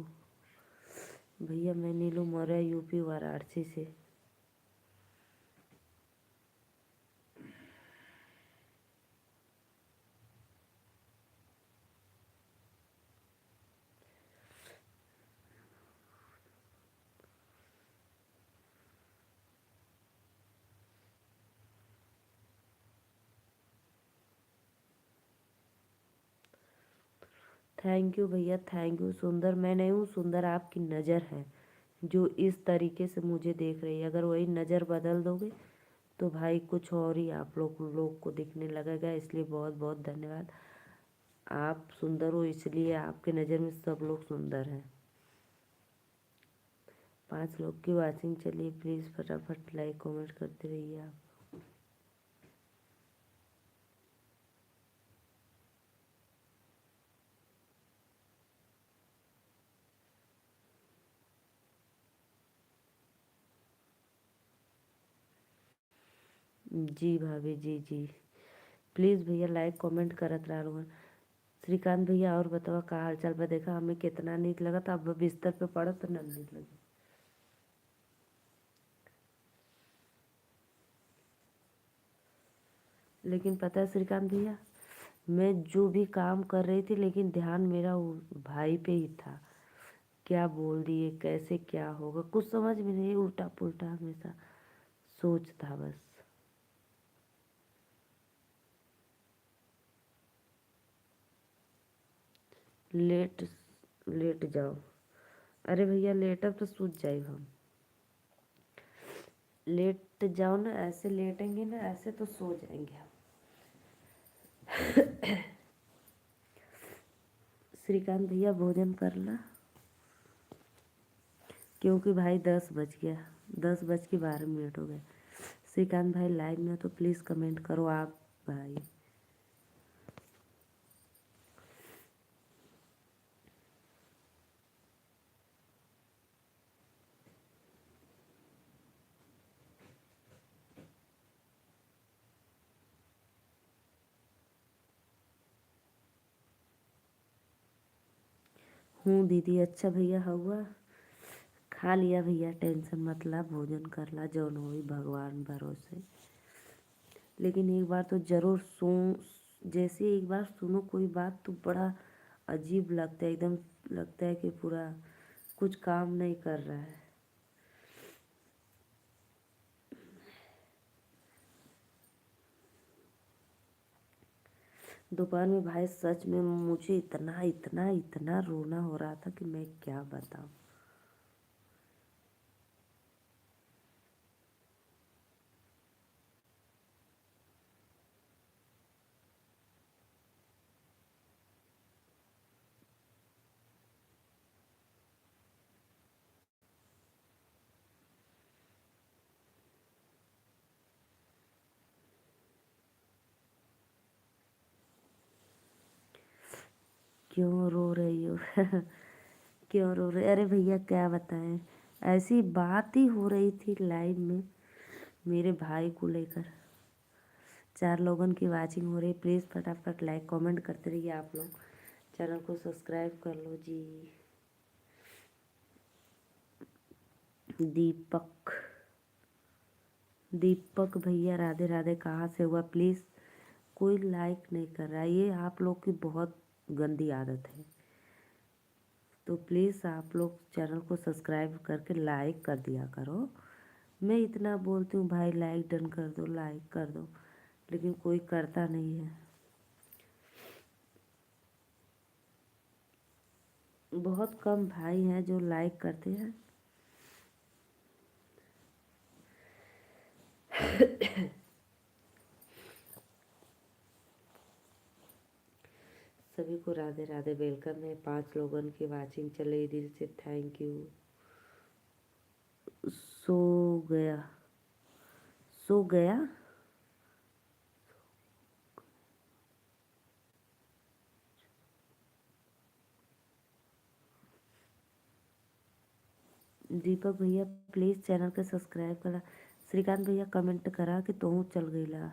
भैया? मैं नीलू मौर्य, यूपी वाराणसी से। थैंक यू भैया, थैंक यू। सुंदर मैं नहीं हूँ, सुंदर आपकी नज़र है जो इस तरीके से मुझे देख रही है। अगर वही नज़र बदल दोगे तो भाई कुछ और ही आप लोग को दिखने लगेगा। इसलिए बहुत बहुत धन्यवाद। आप सुंदर हो इसलिए आपके नज़र में सब लोग सुंदर हैं। 5 लोग की वॉचिंग चलिए, प्लीज़ फटाफट लाइक कमेंट करते रहिए आप। जी भाभी जी जी, प्लीज़ भैया लाइक कमेंट करत रहा। श्रीकांत भैया और बताओ का हाल चाल बा। देखा हमें कितना नीक लगा था, अब बिस्तर पे पड़ो तो न नीक लगे। लेकिन पता है श्रीकांत भैया, मैं जो भी काम कर रही थी लेकिन ध्यान मेरा वो भाई पे ही था। क्या बोल दिए, कैसे क्या होगा कुछ समझ में नहीं, उल्टा पुल्टा हमेशा सोच था बस। लेट लेट जाओ। अरे भैया लेटब तो सूझ जाए हम। लेट जाओ ना, ऐसे लेटेंगे ना, ऐसे तो सो जाएंगे हम। श्रीकांत भैया भोजन कर ला, क्योंकि भाई 10 बज गया, 10 बज के 12 मिनट हो गए। श्रीकांत भाई लाइव में तो प्लीज़ कमेंट करो आप भाई। हूँ दीदी, अच्छा भैया हुआ। खा लिया भैया, टेंशन मत ला, भोजन कर ला, जौन होई भगवान भरोसे। लेकिन एक बार तो ज़रूर सुन, जैसे एक बार सुनो कोई बात तो बड़ा अजीब लगता है, एकदम लगता है कि पूरा कुछ काम नहीं कर रहा है। दोपहर में भाई सच में मुझे इतना इतना इतना रोना हो रहा था कि मैं क्या बताऊँ। क्यों रो रही हो? क्यों रो रहे? अरे भैया क्या बताएं, ऐसी बात ही हो रही थी लाइव में मेरे भाई को लेकर। 4 लोगों की वाचिंग हो रही, प्लीज़ फटाफट लाइक कमेंट करते रहिए आप लोग। चैनल को सब्सक्राइब कर लो जी। दीपक दीपक भैया राधे राधे, कहाँ से हुआ प्लीज़। कोई लाइक नहीं कर रहा है, ये आप लोग की बहुत गंदी आदत है। तो प्लीज़ आप लोग चैनल को सब्सक्राइब करके लाइक कर दिया करो। मैं इतना बोलती हूँ भाई लाइक डन कर दो, लाइक कर दो, लेकिन कोई करता नहीं है। बहुत कम भाई हैं जो लाइक करते हैं। सभी को राधे राधे, वेलकम है। 5 लोगों की वाचिंग चल रही, दिल से थैंक यू। सो गया, सो गया। दीपक भैया प्लीज़ चैनल के सब्सक्राइब करा। श्रीकांत भैया कमेंट करा कि तू चल गई ला।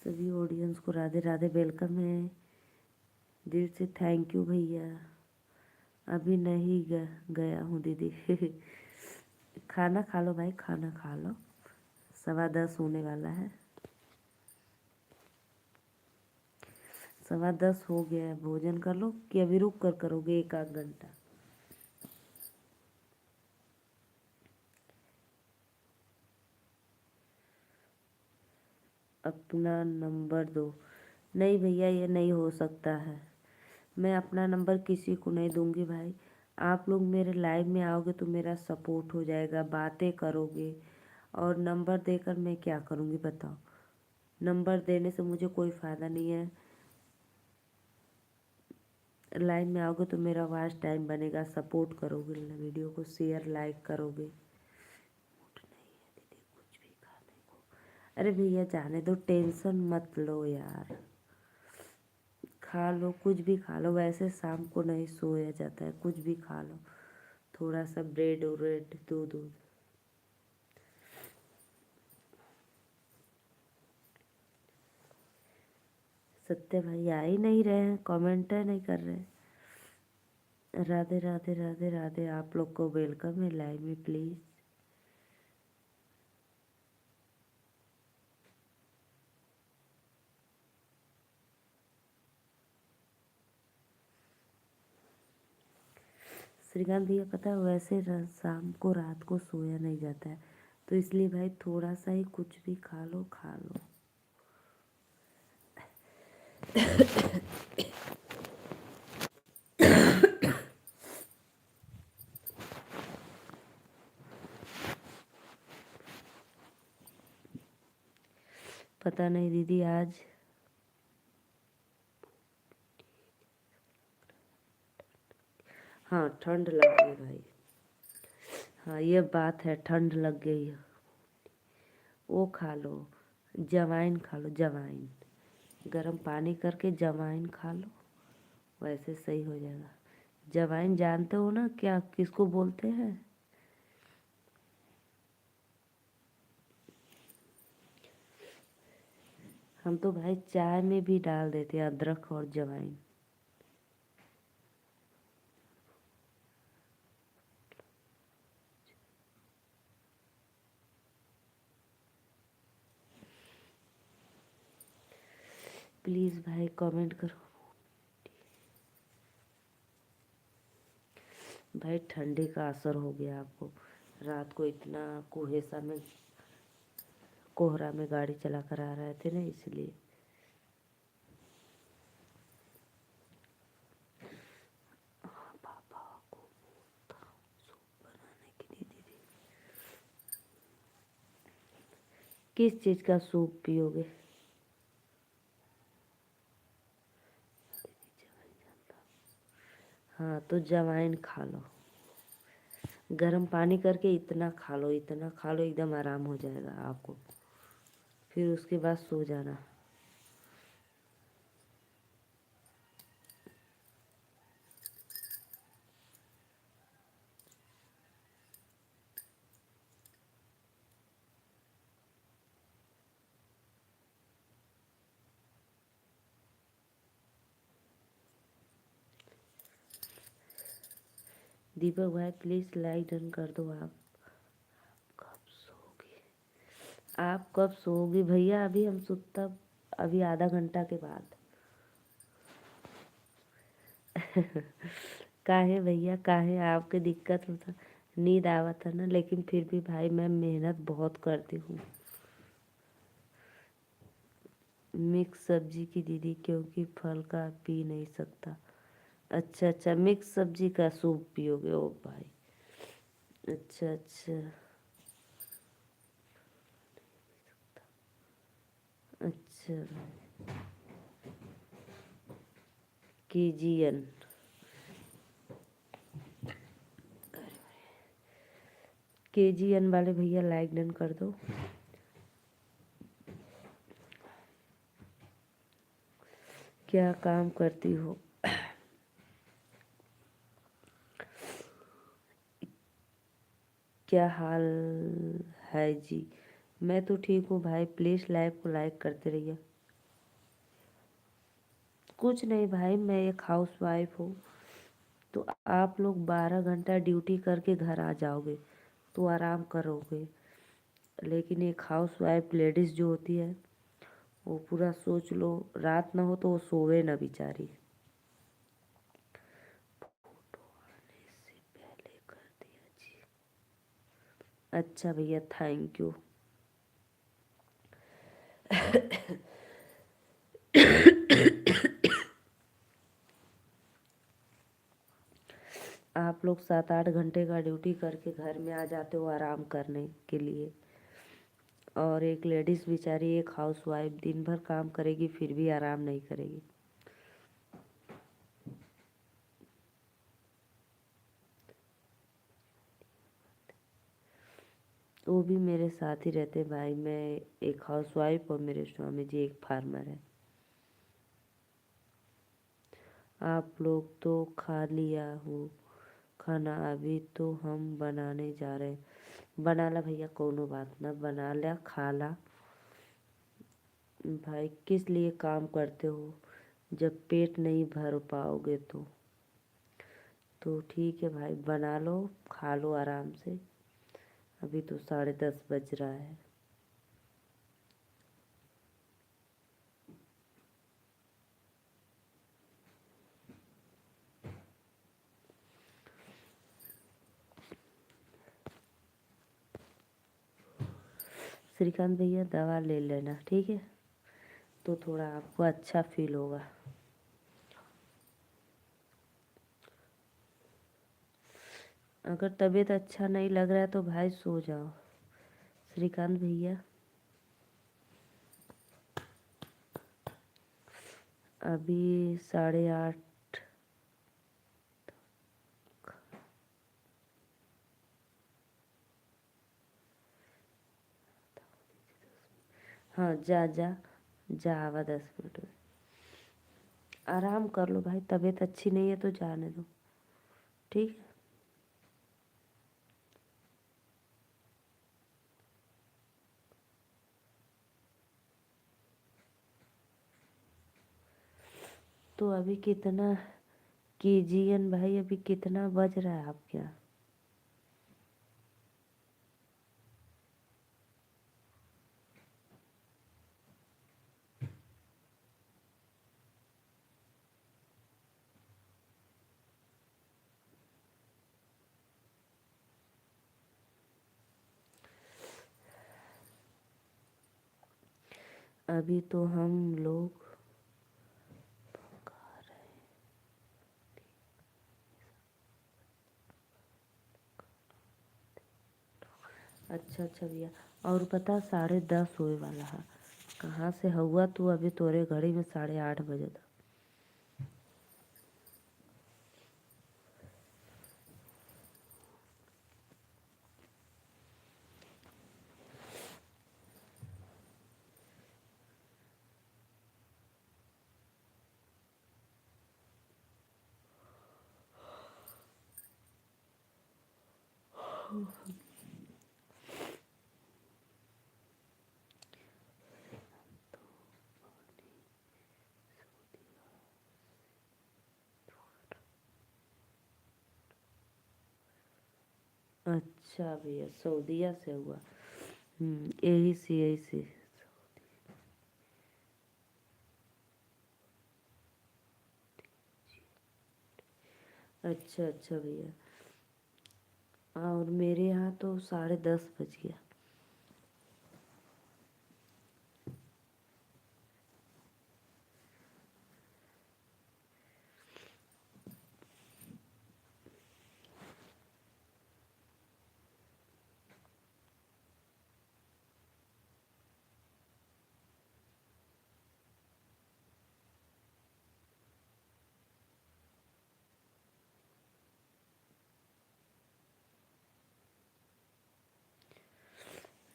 सभी ऑडियंस को राधे राधे, वेलकम है। दिल से थैंक यू भैया। अभी नहीं गया हूँ दीदी। खाना खा लो भाई, खाना खा लो, 10:15 होने वाला है। 10:15 हो गया है, भोजन कर लो कि अभी रुक कर करोगे 1 आध घंटा? अपना नंबर दो। नहीं भैया, ये नहीं हो सकता है। मैं अपना नंबर किसी को नहीं दूंगी भाई। आप लोग मेरे लाइव में आओगे तो मेरा सपोर्ट हो जाएगा, बातें करोगे, और नंबर देकर मैं क्या करूँगी बताओ? नंबर देने से मुझे कोई फ़ायदा नहीं है। लाइव में आओगे तो मेरा वॉच टाइम बनेगा, सपोर्ट करोगे, वीडियो को शेयर लाइक करोगे। मूड नहीं है दीदी कुछ भी खाने को। अरे भैया जाने दो, टेंशन मत लो यार। खा लो, कुछ भी खा लो, वैसे शाम को नहीं सोया जाता है, कुछ भी खा लो। थोड़ा सा ब्रेड व्रेड, दूध दूध। सत्य भाई आ ही नहीं रहे हैं, कमेंट नहीं कर रहे। राधे राधे राधे राधे, आप लोग को वेलकम है लाइव में, प्लीज़। श्रीकांत भैया पता है, वैसे शाम को रात को सोया नहीं जाता है, तो इसलिए भाई थोड़ा सा ही कुछ भी खा लो, खा लो। पता नहीं दीदी आज। हाँ ठंड लग गई भाई। हाँ ये बात है, ठंड लग गई है। वो खा लो, जवाइन खा लो, जवाइन। गर्म पानी करके जवाइन खा लो, वैसे सही हो जाएगा। जवाइन जानते हो ना क्या, किसको बोलते हैं? हम तो भाई चाय में भी डाल देते हैं अदरक और जवाइन। प्लीज़ भाई कमेंट करो। भाई ठंडी का असर हो गया आपको। रात को इतना कुहेसा में, कोहरा में गाड़ी चला कर आ रहे थे ना, इसलिए। पापा को बोलता हूँ सूप बनाने के लिए दीदी। किस चीज़ का सूप पियोगे? हाँ तो जवाइन खा लो, गर्म पानी करके इतना खा लो, इतना खा लो, एकदम आराम हो जाएगा आपको। फिर उसके बाद सो जाना। दीपक भाई प्लीज़ लाइक डन कर दो। आप कब सोओगे? आप कब सोओगे भैया? अभी हम सुतता, अभी आधा घंटा के बाद। काहे भैया काहे, आपके दिक्कत होता? नींद आवा था ना, लेकिन फिर भी भाई मैं मेहनत बहुत करती हूँ। मिक्स सब्जी की दीदी, क्योंकि फल का पी नहीं सकता। अच्छा अच्छा, मिक्स सब्जी का सूप पियोगे? ओ भाई, अच्छा अच्छा। अच्छा। केजीएन। केजीएन वाले भैया लाइक डन कर दो। क्या काम करती हो? क्या हाल है जी? मैं तो ठीक हूँ भाई, प्लीज़ लाइव को लाइक करते रहिए। कुछ नहीं भाई, मैं एक हाउस वाइफ हूँ। तो आप लोग 12 घंटा ड्यूटी करके घर आ जाओगे तो आराम करोगे, लेकिन एक हाउस वाइफ लेडीज़ जो होती है वो पूरा सोच लो, रात ना हो तो वो सोवे ना बेचारी। फोटो आने से पहले कर दिया जी। अच्छा भैया, थैंक यू। आप लोग 7-8 घंटे का ड्यूटी करके घर में आ जाते हो आराम करने के लिए, और एक लेडीज़ बेचारी, एक हाउसवाइफ दिन भर काम करेगी फिर भी आराम नहीं करेगी। वो भी मेरे साथ ही रहते भाई। मैं एक हाउसवाइफ और मेरे स्वामी जी एक फार्मर है। आप लोग तो खा लिया हो खाना, अभी तो हम बनाने जा रहे हैं। बना ला भैया, कोनो बात ना, बना ला खा ला। भाई किस लिए काम करते हो जब पेट नहीं भर पाओगे तो ठीक है भाई, बना लो खा लो आराम से। अभी तो 10:30 बज रहा है। श्रीकांत भैया दवा ले लेना, ठीक है, तो थोड़ा आपको अच्छा फील होगा। अगर तबीयत अच्छा नहीं लग रहा है तो भाई सो जाओ श्रीकांत भैया। अभी 8:30। हाँ जा जा जा, आवा 10 मिनट में। आराम कर लो भाई, तबीयत अच्छी नहीं है तो जाने दो, ठीक है। तो अभी कितना कीजिए भाई, अभी कितना बज रहा है आपके यहाँ? अभी तो हम लोग खा रहे हैं। अच्छा अच्छा भैया, और पता 10:30 होए वाला है। कहाँ से हुआ तू? अभी तोरे घड़ी में 8:30 बजे था। अच्छा भैया, सऊदीया से हुआ। यही से। अच्छा अच्छा भैया, और मेरे यहाँ तो 10:30 बज गया।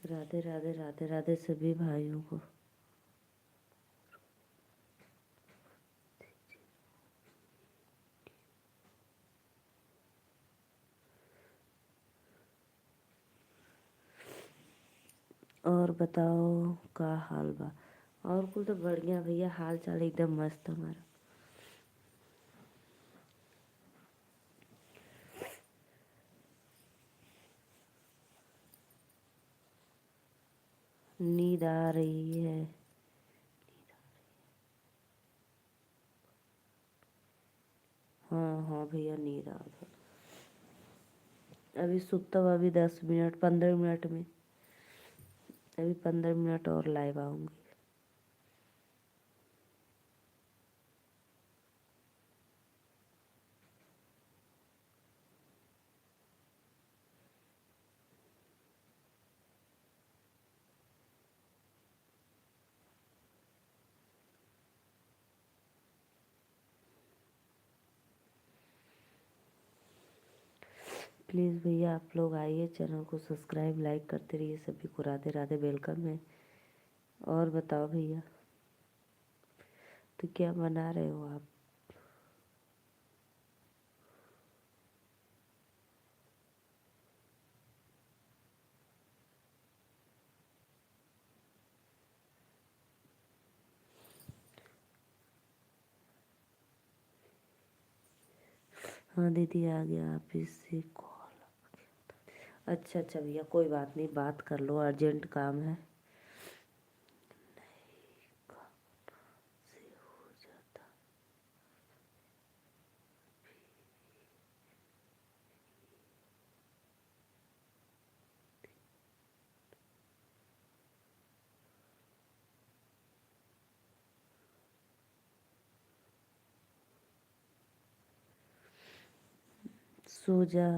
राधे राधे राधे राधे सभी भाइयों को। और बताओ का हाल बा? और कुल तो बढ़िया भैया, हाल चाल एकदम मस्त हमारा। नींद आ रही है हाँ हाँ भैया, नींद आ गया। अभी सुतता हुआ, अभी 10 मिनट 15 मिनट में, अभी 15 मिनट और लाइव आऊँगी। प्लीज़ भैया आप लोग आइए, चैनल को सब्सक्राइब लाइक करते रहिए। सभी को राधे राधे, वेलकम है। और बताओ भैया, तो क्या बना रहे हो आप? हाँ दीदी आ गया ऑफिस से कॉल। अच्छा अच्छा भैया, कोई बात नहीं, बात कर लो, अर्जेंट काम है। से हो जाता। सो जा,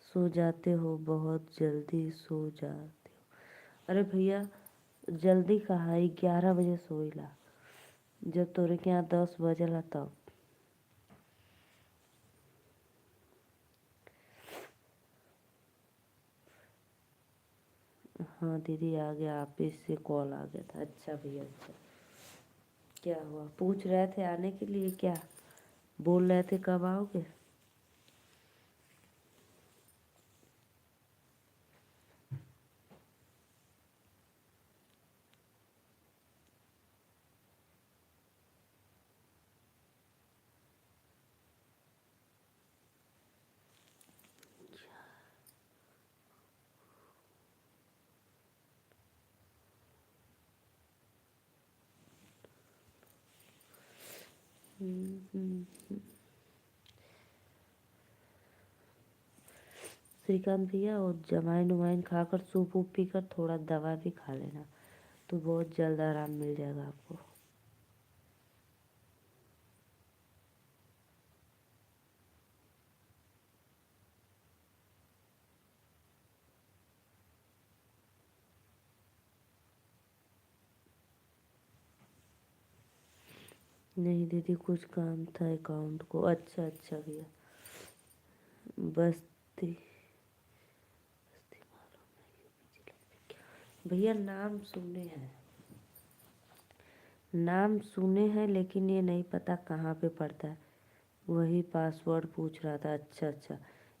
सो जाते हो बहुत जल्दी, सो जाते हो। अरे भैया, जल्दी कहाँ, 11 बजे सोइला, जब तोरे के यहाँ 10 बजेला तब। हाँ दीदी आ गया ऑफिस से, कॉल आ गया था। अच्छा भैया अच्छा। क्या हुआ, पूछ रहे थे आने के लिए क्या? बोल रहे थे कब आओगे? हम्म। श्रीकांत भैया, और जमाइन उमाइन खाकर, सूप वूप पीकर थोड़ा दवा भी खा लेना, तो बहुत जल्द आराम मिल जाएगा आपको। नहीं दीदी, कुछ काम था अकाउंट को। अच्छा अच्छा भैया। बस्ती, भैया नाम सुने हैं, नाम सुने हैं, लेकिन ये नहीं पता कहाँ पे पड़ता है। वही पासवर्ड पूछ रहा था। अच्छा अच्छा,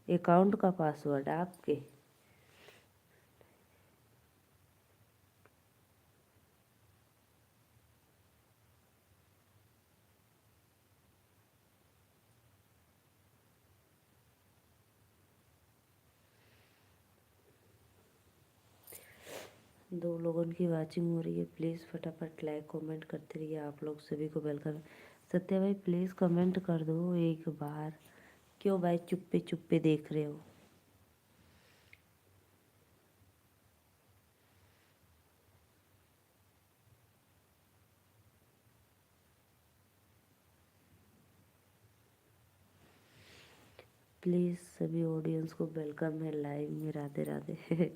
अकाउंट का पासवर्ड आपके? दो लोगों की वाचिंग हो रही है, प्लीज़ फटाफट लाइक कमेंट करते रहिए। आप लोग सभी को वेलकम है। सत्या भाई प्लीज़ कमेंट कर दो एक बार। क्यों भाई चुप्पे चुप्पे देख रहे हो? प्लीज़ सभी ऑडियंस को वेलकम है लाइव में। राधे राधे।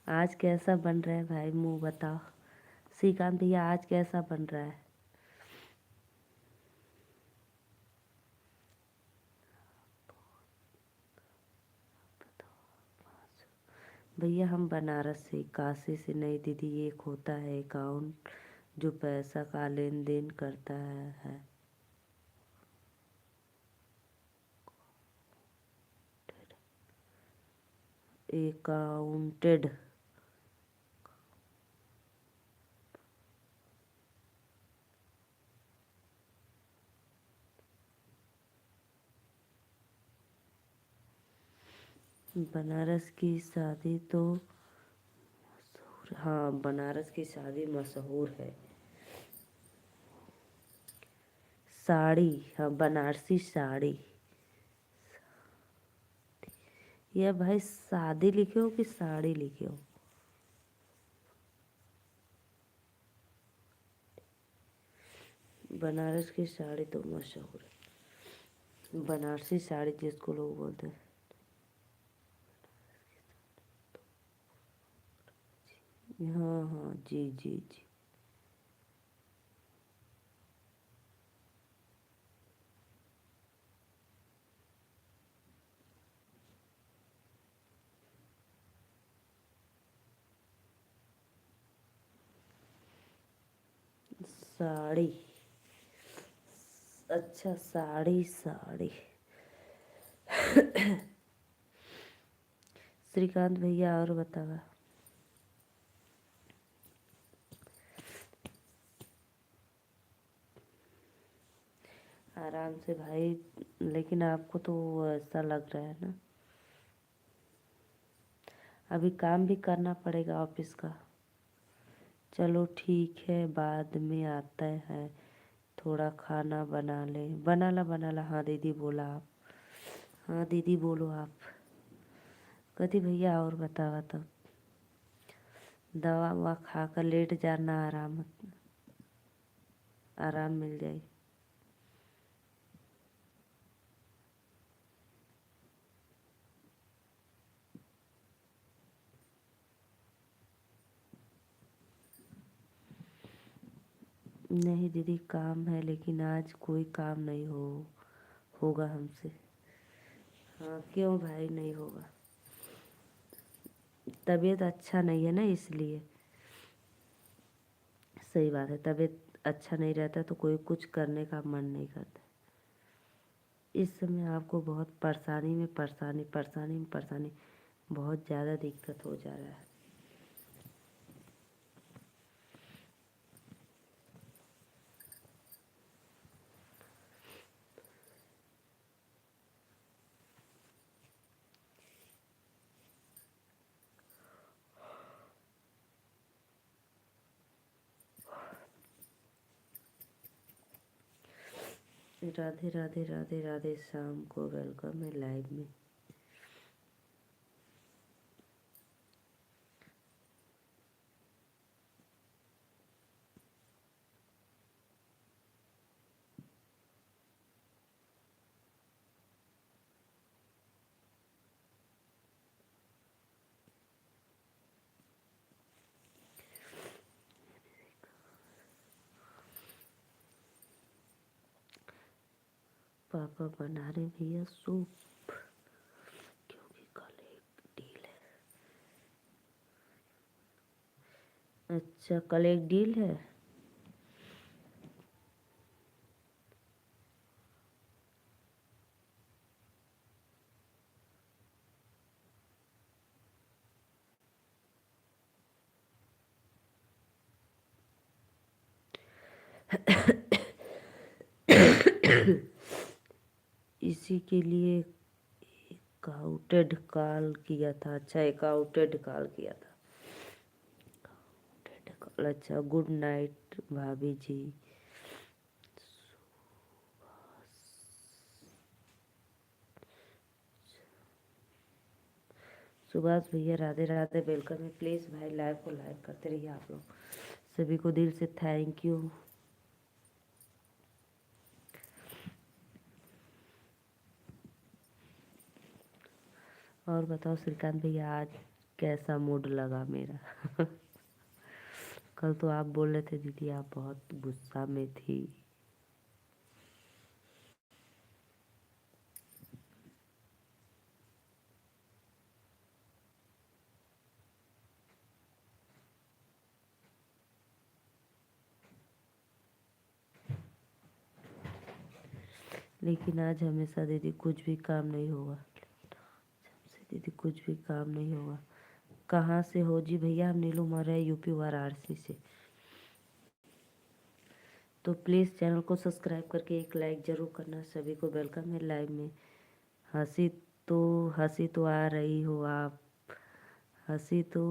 आज कैसा बन रहा है भाई, मुँह बताओ। श्रीकांत भैया आज कैसा बन रहा है? भैया हम बनारस से, काशी से नहीं दीदी। एक होता है अकाउंट जो पैसा का लेन देन करता है। अकाउंटेड। बनारस की शादी तो हाँ, बनारस की शादी मशहूर है। साड़ी, हाँ बनारसी साड़ी। ये भाई शादी लिखे हो कि साड़ी लिखे हो? बनारस की साड़ी तो मशहूर है, बनारसी साड़ी जिसको लोग बोलते हैं। हाँ हाँ जी जी जी। साड़ी, अच्छा साड़ी साड़ी। श्रीकांत भैया और बतावा। आराम से भाई, लेकिन आपको तो ऐसा लग रहा है ना, अभी काम भी करना पड़ेगा ऑफिस का। चलो ठीक है, बाद में आता है, थोड़ा खाना बना ले। बना ला, हाँ दीदी बोला आप, हाँ दीदी बोलो आप। कथी भैया और बतावा तब। दवा ववा खा कर लेट जाना, आराम आराम मिल जाए। नहीं दीदी काम है, लेकिन आज कोई काम नहीं होगा हमसे। हाँ क्यों भाई नहीं होगा? तबीयत अच्छा नहीं है ना, इसलिए। सही बात है, तबीयत अच्छा नहीं रहता तो कोई कुछ करने का मन नहीं करता। इस समय आपको बहुत परेशानी में परेशानी, परेशानी में परेशानी, बहुत ज़्यादा दिक्कत हो जा रहा है। राधे राधे राधे राधे, शाम को वेलकम है लाइव में। पापा बना रहे भैया सूप, क्योंकि कल एक डील है। अच्छा कल एक डील है। इसी के लिए काउटेड कॉल किया था। अच्छा काउटेड कॉल किया था। अच्छा गुड नाइट भाभी जी। सुभाष भैया राधे राधे, वेलकम है। प्लीज़ भाई लाइव को लाइक करते रहिए आप लोग। सभी को दिल से थैंक यू। और बताओ श्रीकांत भैया, आज कैसा मूड लगा मेरा? कल तो आप बोल रहे थे दीदी आप बहुत गुस्सा में थी। लेकिन आज हमेशा दीदी कुछ भी काम नहीं होगा, हमसे दीदी कुछ भी काम नहीं होगा। कहाँ से हो जी भैया? हम नीलू मर रहे यूपी वाराणसी से। तो प्लीज़ चैनल को सब्सक्राइब करके एक लाइक ज़रूर करना। सभी को वेलकम है लाइव में। हंसी तो हंसी तो आ रही हो आप, हंसी तो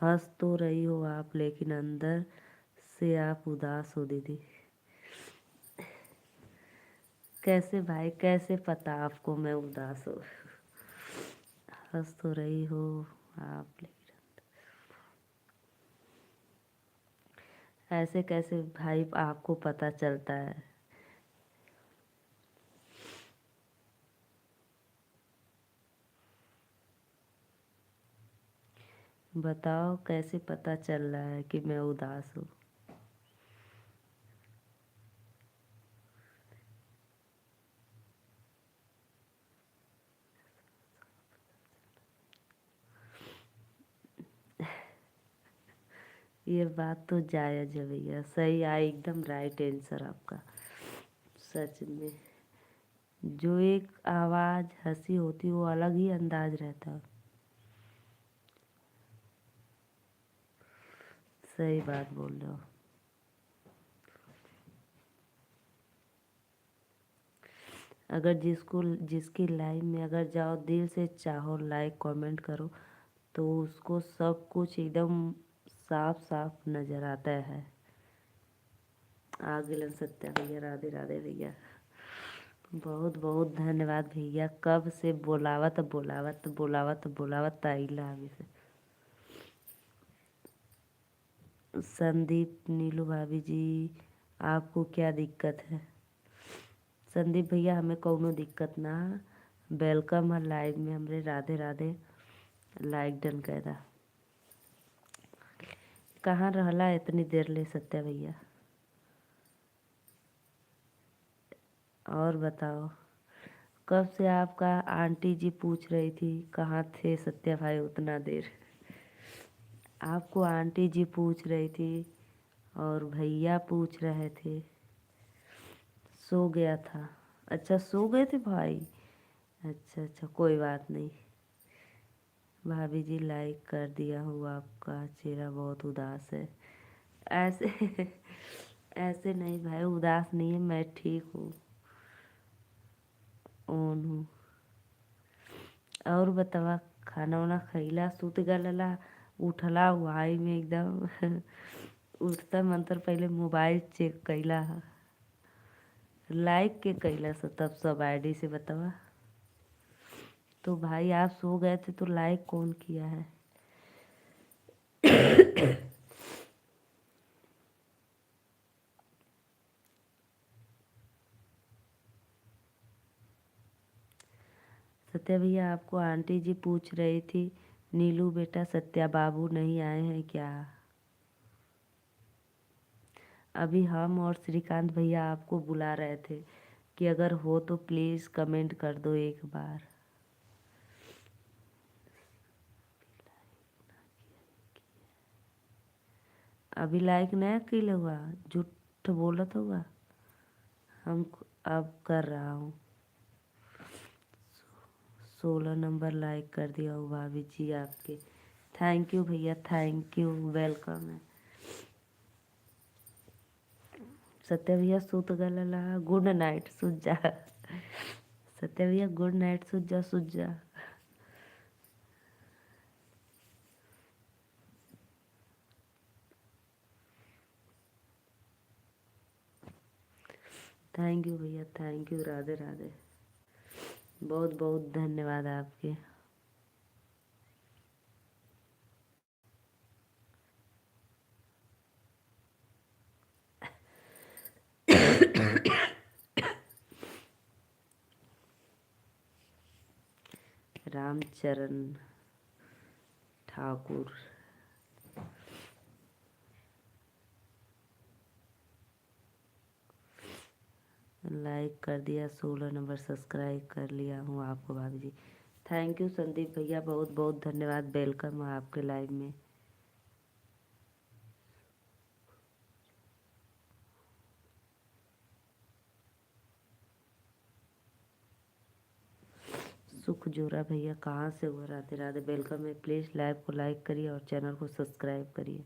हंस तो रही हो आप, लेकिन अंदर से आप उदास हो दीदी। कैसे भाई, कैसे पता आपको मैं उदास हूँ? हंस तो रही हो आप, लेकिन ऐसे कैसे भाई आपको पता चलता है? बताओ कैसे पता चल रहा है कि मैं उदास हूँ? ये बात तो जायज़ है भैया, सही है, एकदम राइट आंसर आपका। सच में, जो एक आवाज़ हंसी होती है वो अलग ही अंदाज रहता है। सही बात बोल रहे हो। अगर जिसकी लाइफ में अगर जाओ, दिल से चाहो, लाइक कमेंट करो, तो उसको सब कुछ एकदम साफ साफ नज़र आता है। आगे लन सत्या भैया, राधे राधे भैया। बहुत बहुत धन्यवाद भैया, कब से बोलावत बोलावत बोलावत बोलावत आइला आगे से। संदीप नीलू भाभी जी, आपको क्या दिक्कत है? संदीप भैया, हमें कौनो दिक्कत ना। वेलकम है लाइव में हमरे, राधे राधे। लाइक डन कैदा। कहाँ रहला इतनी देर ले सत्या भैया? और बताओ, कब से आपका आंटी जी पूछ रही थी कहाँ थे सत्या भाई उतना देर। आपको आंटी जी पूछ रही थी और भैया पूछ रहे थे। सो गया था? अच्छा, सो गए थे भाई। अच्छा अच्छा, कोई बात नहीं। भाभी जी, लाइक कर दिया हूँ, आपका चेहरा बहुत उदास है। ऐसे ऐसे नहीं भाई, उदास नहीं है, मैं ठीक हूँ, ऑन हूँ। और बतावा, खाना वाना खइला, सुत गलला, उठला वाई में एकदम उठता मंतर पहले मोबाइल चेक कैला है, लाइक के कैला से तब सब आईडी से बतावा। तो भाई आप सो गए थे तो लाइक कौन किया है? सत्या भैया, आपको आंटी जी पूछ रही थी, नीलू बेटा सत्या बाबू नहीं आए हैं क्या? अभी हम और श्रीकांत भैया आपको बुला रहे थे कि अगर हो तो प्लीज़ कमेंट कर दो एक बार। अभी लाइक नया किल हुआ, झूठ बोलत होगा। हम अब कर रहा हूँ। 16 नंबर लाइक कर दिया हो भाभी जी आपके। थैंक यू भैया, थैंक यू, वेलकम है। सत्या भैया सुत गलला, गुड नाइट, सुत जा। सत्या भैया गुड नाइट, सुत जा सुत जा। थैंक यू भैया, थैंक यू, राधे राधे। बहुत बहुत धन्यवाद आपके। रामचरण ठाकुर, लाइक कर दिया, 16 नंबर सब्सक्राइब कर लिया हूँ आपको भाभी जी। थैंक यू संदीप भैया, बहुत बहुत धन्यवाद, वेलकम है आपके लाइव में। सुख जोरा भैया, कहाँ से हुआ? राधे राधे, वेलकम है। प्लीज़ लाइव को लाइक करिए और चैनल को सब्सक्राइब करिए।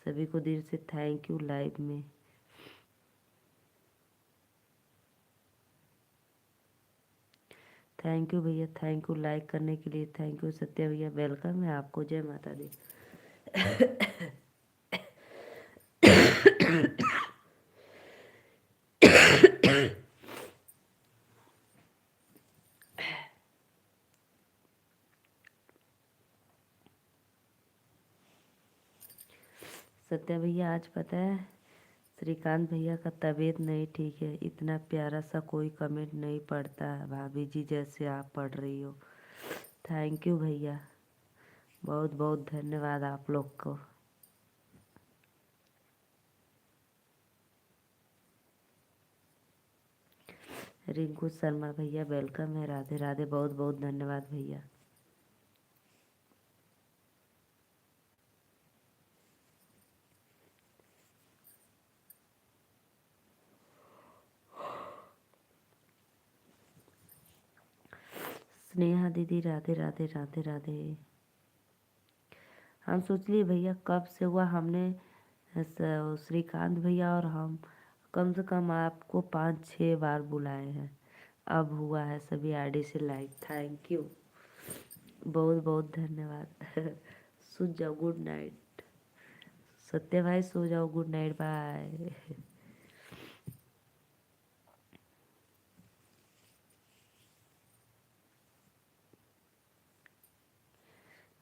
सभी को दिल से थैंक यू लाइव में। थैंक यू भैया, थैंक यू लाइक करने के लिए, थैंक यू सत्या भैया, वेलकम है आपको। जय माता दी। सत्या भैया आज पता है श्रीकांत भैया का तबीयत नहीं ठीक है, इतना प्यारा सा कोई कमेंट नहीं पढ़ता है भाभी जी जैसे आप पढ़ रही हो। थैंक यू भैया, बहुत बहुत धन्यवाद आप लोग को। रिंकू शर्मा भैया वेलकम है, राधे राधे, बहुत बहुत धन्यवाद भैया। स्नेहा दीदी राधे राधे राधे राधे। हम सोच लिए भैया कब से हुआ, हमने श्रीकांत भैया और हम कम से कम आपको 5-6 बार बुलाए हैं, अब हुआ है सभी आईडी से लाइक। थैंक यू, बहुत बहुत धन्यवाद। सो जाओ, गुड नाइट सत्य भाई, सो जाओ, गुड नाइट, बाय।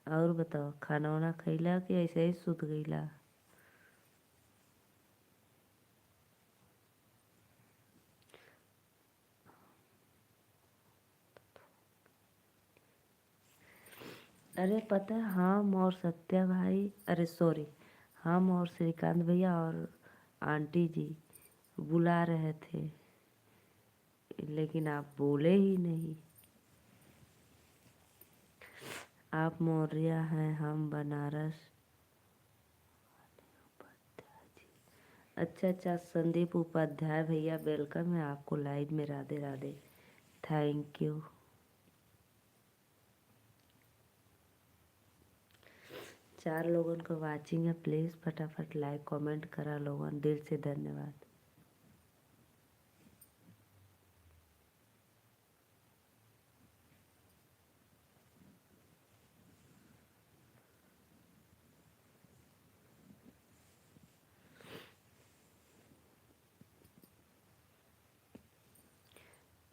और बताओ खाना वाना खैला कि ऐसे ही सुत गईला? अरे पता है हम और सत्या भाई, अरे सॉरी, हम और श्रीकांत भैया और आंटी जी बुला रहे थे, लेकिन आप बोले ही नहीं। आप मौर्य हैं, हम बनारस। अच्छा अच्छा, संदीप उपाध्याय भैया वेलकम है आपको लाइव में, राधे राधे, थैंक यू। 4 लोगों को वाचिंग है, प्लीज़ फटाफट लाइक कमेंट करा लोगन, दिल से धन्यवाद।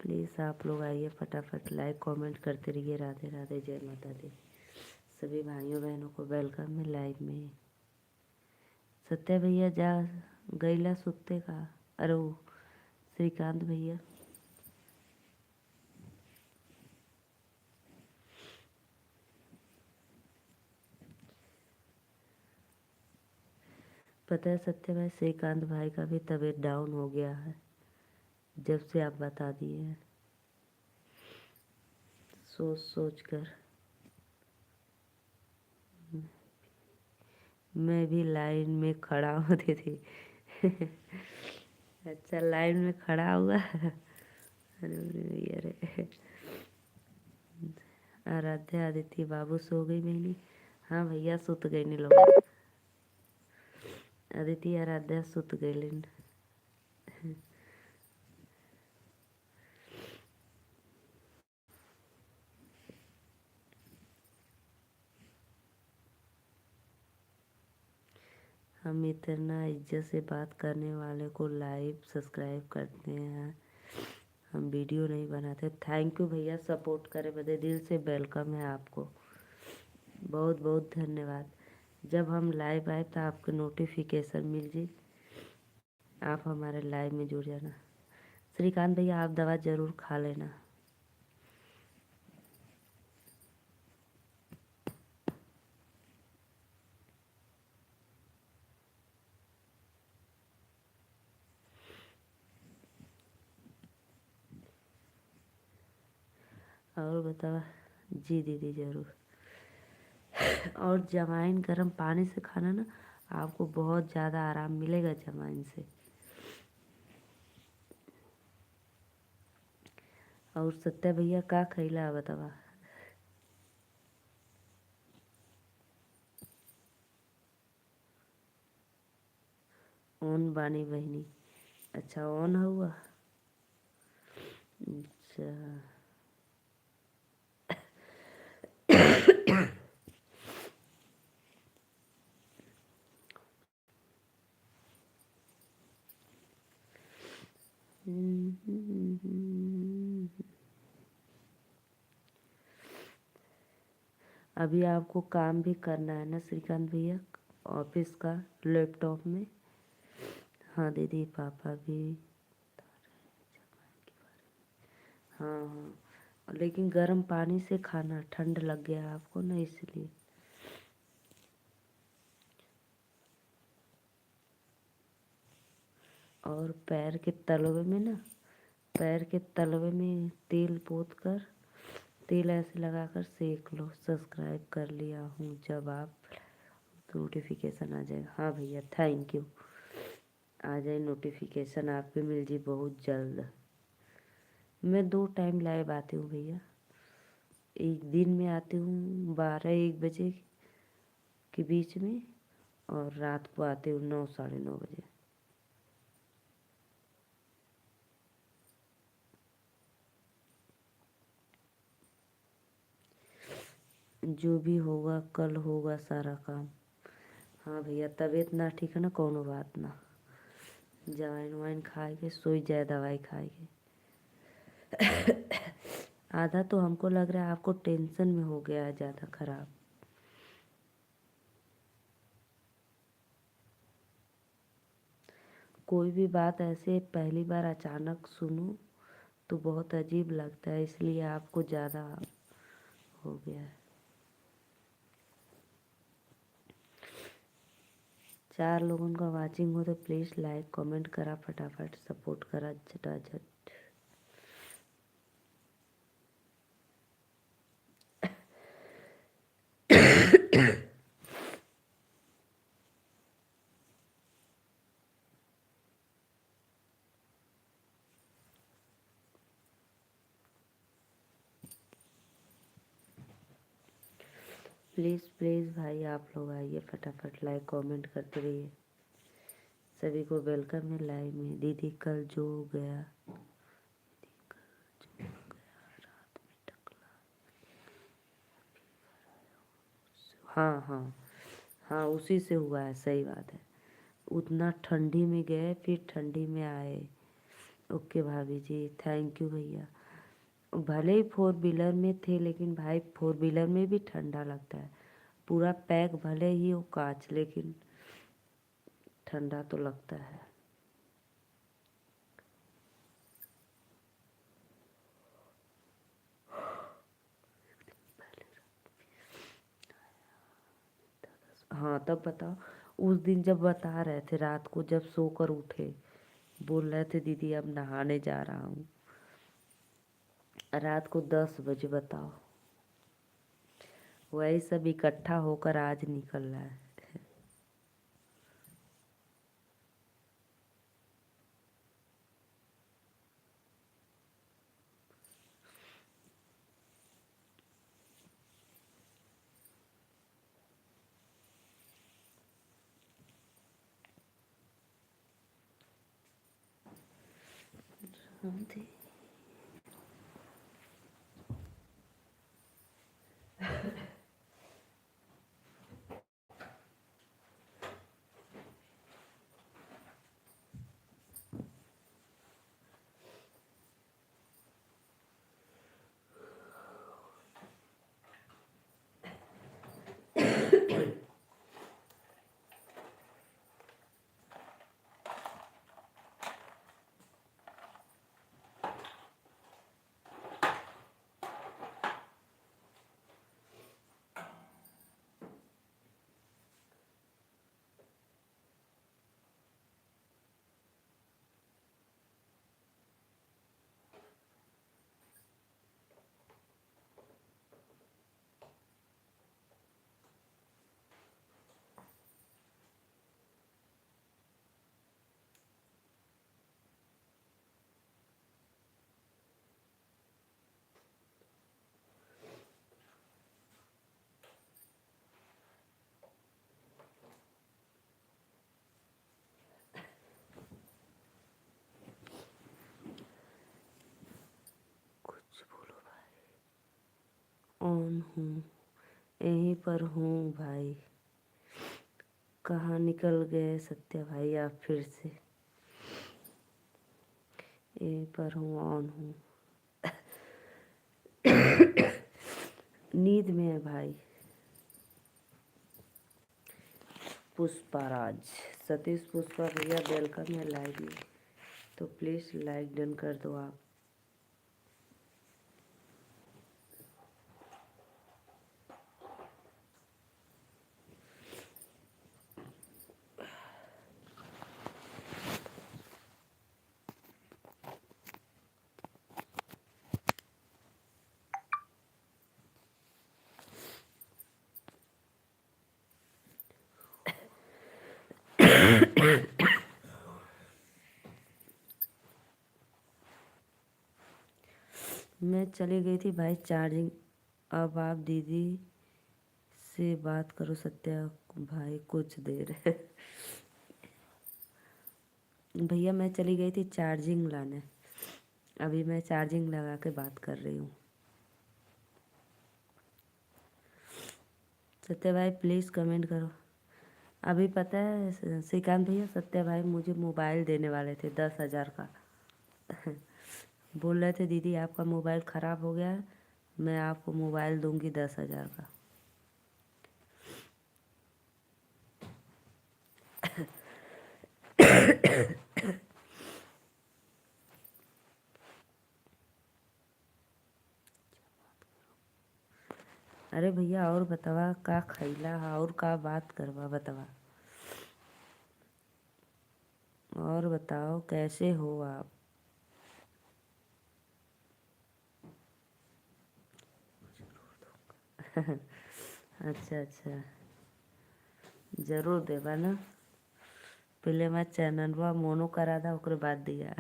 प्लीज़ आप लोग आइए, फटाफट लाइक कमेंट करते रहिए, राधे राधे, जय माता दी। सभी भाइयों बहनों को वेलकम है लाइव में। सत्या भैया जा गईला सुत्ते का? अरे वो श्रीकांत भैया, पता है सत्य भाई, श्रीकांत भाई का भी तबीयत डाउन हो गया है जब से आप बता दिए हैं, सोच सोच कर। मैं भी लाइन में खड़ा होती थी। अच्छा लाइन में खड़ा हुआ। अरे भैया रे। आराध्या आदित्य बाबू सो गई बहनी? हाँ भैया सुत गई नी लोग, अदिति आराध्या सुत गई। हम इतना इज्जत से बात करने वाले को लाइव सब्सक्राइब करते हैं, हम वीडियो नहीं बनाते। थैंक यू भैया, सपोर्ट करे बदे दिल से वेलकम है आपको, बहुत बहुत धन्यवाद। जब हम लाइव आए तो आपको नोटिफिकेशन मिल जी, आप हमारे लाइव में जुड़ जाना। श्रीकांत भैया आप दवा ज़रूर खा लेना। और बताओ जी दीदी ज़रूर। और जमाइन गर्म पानी से खाना ना, आपको बहुत ज़्यादा आराम मिलेगा जमाइन से। और सत्या भैया का खैला बतावा? ओन बानी बहनी, अच्छा ओन हुआ, अच्छा। अभी आपको काम भी करना है ना श्रीकांत भैया? ऑफिस का लैपटॉप में। हाँ दीदी पापा भी। हाँ हाँ, लेकिन गर्म पानी से खाना, ठंड लग गया आपको ना इसलिए। और पैर के तलवे में ना, पैर के तलवे में तेल पोत कर, तेल ऐसे लगाकर सेक लो। सब्सक्राइब कर लिया हूँ, जब आप नोटिफिकेशन आ जाएगा। हाँ भैया थैंक यू। आ जाए नोटिफिकेशन आपके, मिल जी बहुत जल्द। मैं 2 टाइम लाइव आती हूँ भैया। एक दिन में आती हूँ 12-1 बजे के बीच में, और रात को आती हूँ 9-9:30 बजे। जो भी होगा कल होगा सारा काम। हाँ भैया तबीयत ना ठीक है ना, कोनो बात ना, जवाइन वाइन खाए के सोई जाए, दवाई खाए के। आधा तो हमको लग रहा है आपको टेंशन में हो गया है ज़्यादा खराब। कोई भी बात ऐसे पहली बार अचानक सुनो तो बहुत अजीब लगता है, इसलिए आपको ज़्यादा हो गया है। 4 लोगों का वाचिंग हो तो प्लीज़ लाइक कमेंट करा, फटाफट सपोर्ट करा झटाझट। प्लीज़ प्लीज़ भाई आप लोग आइए, फटाफट लाइक कमेंट करते रहिए। सभी को वेलकम है लाइव में। दीदी कल जो गया, हाँ हाँ हाँ उसी से हुआ है, सही बात है। उतना ठंडी में गए फिर ठंडी में आए। ओके भाभी जी थैंक यू भैया। भले ही 4 व्हीलर में थे, लेकिन भाई 4 व्हीलर में भी ठंडा लगता है। पूरा पैक भले ही हो कांच, लेकिन ठंडा तो लगता है। हाँ तब बताओ, उस दिन जब बता रहे थे रात को जब सोकर उठे, बोल रहे थे दीदी अब नहाने जा रहा हूँ, रात को 10 बजे बताओ। वही सब इकट्ठा होकर आज निकल रहा है। कुछ बोलो भाई। ऑन हूँ, यहीं पर हूँ भाई। कहाँ निकल गए सत्या भाई आप फिर से। यहीं पर हूँ, ऑन हूँ। नींद में है भाई। पुष्पाराज, सतीश पुष्पा भैया वेलकम है लाइव में, तो प्लीज़ लाइक डन कर दो आप। मैं चली गई थी भाई चार्जिंग। अब आप दीदी से बात करो सत्या भाई कुछ देर। भैया मैं चली गई थी चार्जिंग लाने, अभी मैं चार्जिंग लगा के बात कर रही हूँ। सत्या भाई प्लीज़ कमेंट करो। अभी पता है श्रीकांत भैया, सत्या भाई मुझे मोबाइल देने वाले थे 10,000 का। बोल रहे थे दीदी आपका मोबाइल ख़राब हो गया है, मैं आपको मोबाइल दूंगी 10,000 का। अरे भैया और बतावा का खैला और का बात करवा बतावा, और बताओ कैसे हो आप। अच्छा अच्छा, जरूर देवा ना, पहले मैं चैनलवा मोनो करा था ओकरे बाद दिया।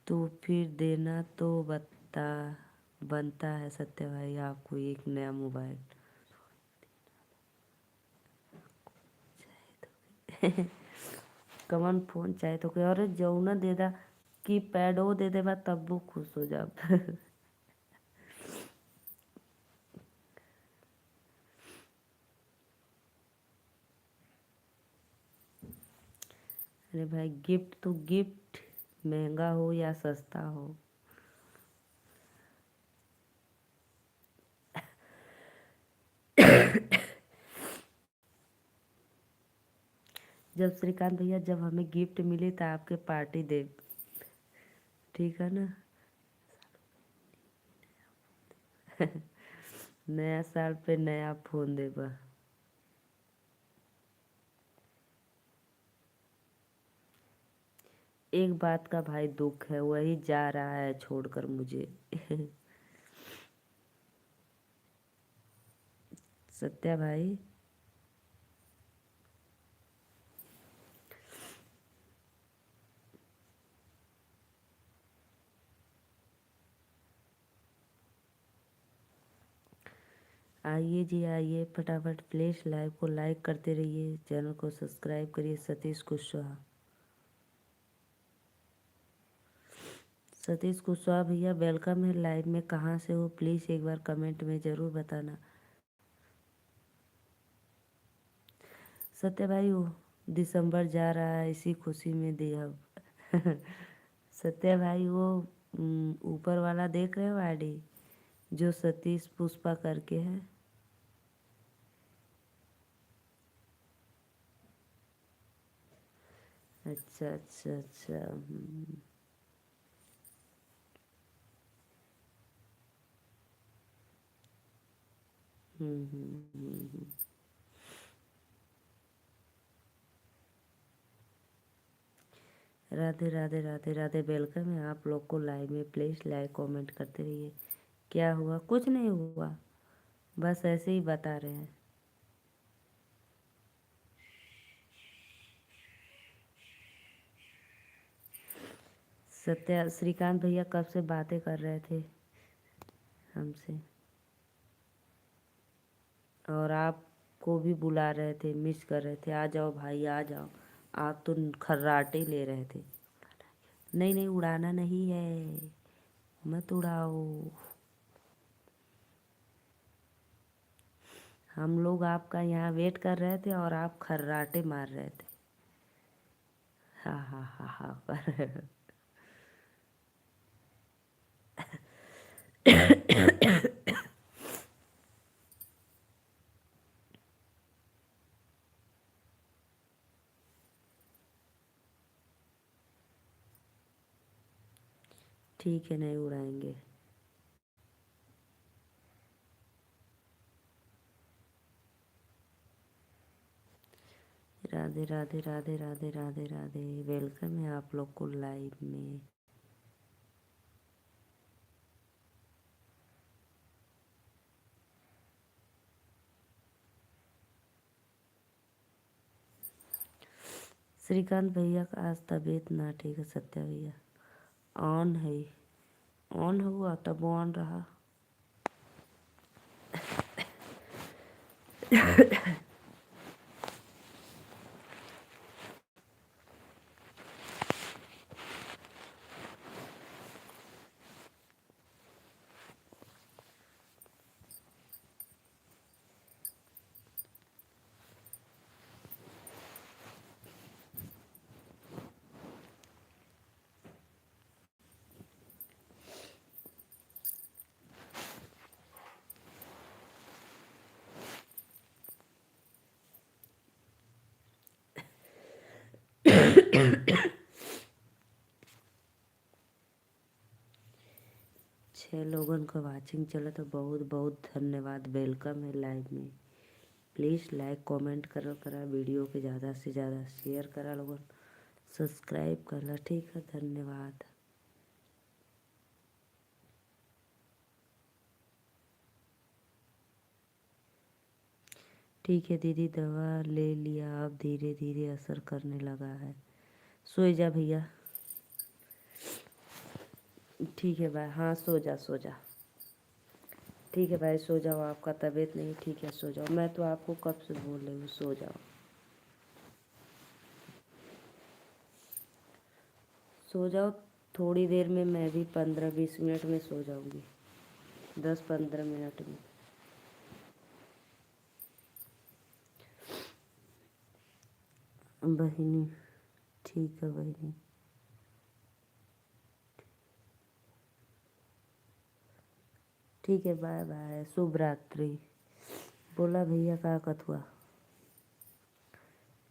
तो फिर देना तो बता बनता है सत्य भाई आपको एक नया मोबाइल। कमन फोन चाहे तो कोई और जाऊ ना दे दा की पैड वो दे देबा तब वो खुश हो जाब। अरे भाई गिफ्ट तो गिफ्ट, महंगा हो या सस्ता हो। जब श्रीकांत भैया जब हमें गिफ्ट मिले तो आपके पार्टी दे, ठीक है ना। नया साल पे नया फोन देबा। एक बात का भाई दुख है, वही जा रहा है छोड़कर मुझे। सत्या भाई आइए जी आइए, फटाफट प्लीज़ लाइव को लाइक करते रहिए, चैनल को सब्सक्राइब करिए। सतीश कुशवाहा, सतीश कुशवाहा भैया वेलकम है लाइव में, कहाँ से हो प्लीज़ एक बार कमेंट में ज़रूर बताना। सत्य भाई वो दिसंबर जा रहा है इसी खुशी में दिया। सत्य भाई वो ऊपर वाला देख रहे हो आईडी जो सतीश पुष्पा करके है। अच्छा अच्छा अच्छा। हम्म। राधे राधे राधे राधे, वेलकम है आप लोग को लाइव में, प्लीज़ लाइक कमेंट करते रहिए। क्या हुआ, कुछ नहीं हुआ, बस ऐसे ही बता रहे हैं। सत्या श्रीकांत भैया कब से बातें कर रहे थे हमसे, और आपको भी बुला रहे थे, मिस कर रहे थे, आ जाओ भाई आ जाओ। आप तो खर्राटे ले रहे थे। नहीं नहीं उड़ाना नहीं है, मत उड़ाओ। हम लोग आपका यहाँ वेट कर रहे थे और आप खर्राटे मार रहे थे। हाँ हाँ हाँ हाँ कर। ठीक है, नहीं उड़ाएंगे। राधे राधे राधे राधे राधे राधे। वेलकम है आप लोग को लाइव में। श्रीकांत भैया का आज तबीयत ना ठीक है। सत्या भैया ऑन है, ऑन हुआ तब ऑन रहा। छः लोगों का वाचिंग चला तो बहुत बहुत धन्यवाद। वेलकम है लाइव में। प्लीज़ लाइक कमेंट करा वीडियो के ज़्यादा से ज़्यादा शेयर करा लोगों, सब्सक्राइब करना। ठीक है, धन्यवाद। ठीक है दीदी, दवा ले लिया, अब धीरे धीरे असर करने लगा है। सो जा भैया। ठीक है भाई, हाँ सो जा सो जा। ठीक है भाई, सो जाओ। आपका तबीयत नहीं ठीक है, सो जाओ। मैं तो आपको कब से बोल रही हूँ सो जाओ। सो जाओ, थोड़ी देर में मैं भी 15-20 मिनट में सो जाऊँगी, 10-15 मिनट में। बहिनी ठीक है बहिनी। ठीक है, बाय बाय, शुभ रात्रि। बोला भैया का कथुआ।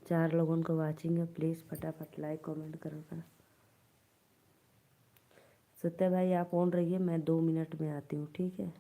4 लोगों को वाचिंग है, प्लीज़ फटाफट लाइक कमेंट करो। सत्या भाई आप ऑन रहिए, मैं 2 मिनट में आती हूँ, ठीक है।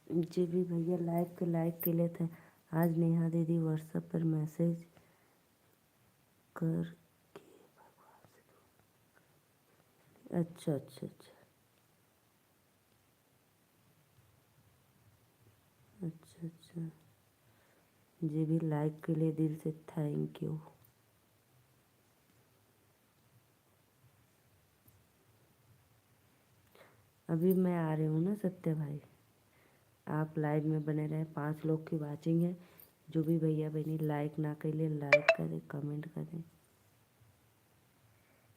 जी भी भैया लाइक के लिए थे। आज नेहा दीदी व्हाट्सएप पर मैसेज कर के भगवान से। अच्छा अच्छा अच्छा अच्छा अच्छा। जी भी लाइक के लिए दिल से थैंक यू। अभी मैं आ रही हूँ ना सत्य भाई, आप लाइव में बने रहें। 5 लोग की वाचिंग है। जो भी भैया बहनी लाइक ना कर ले, लाइक करें कमेंट करें।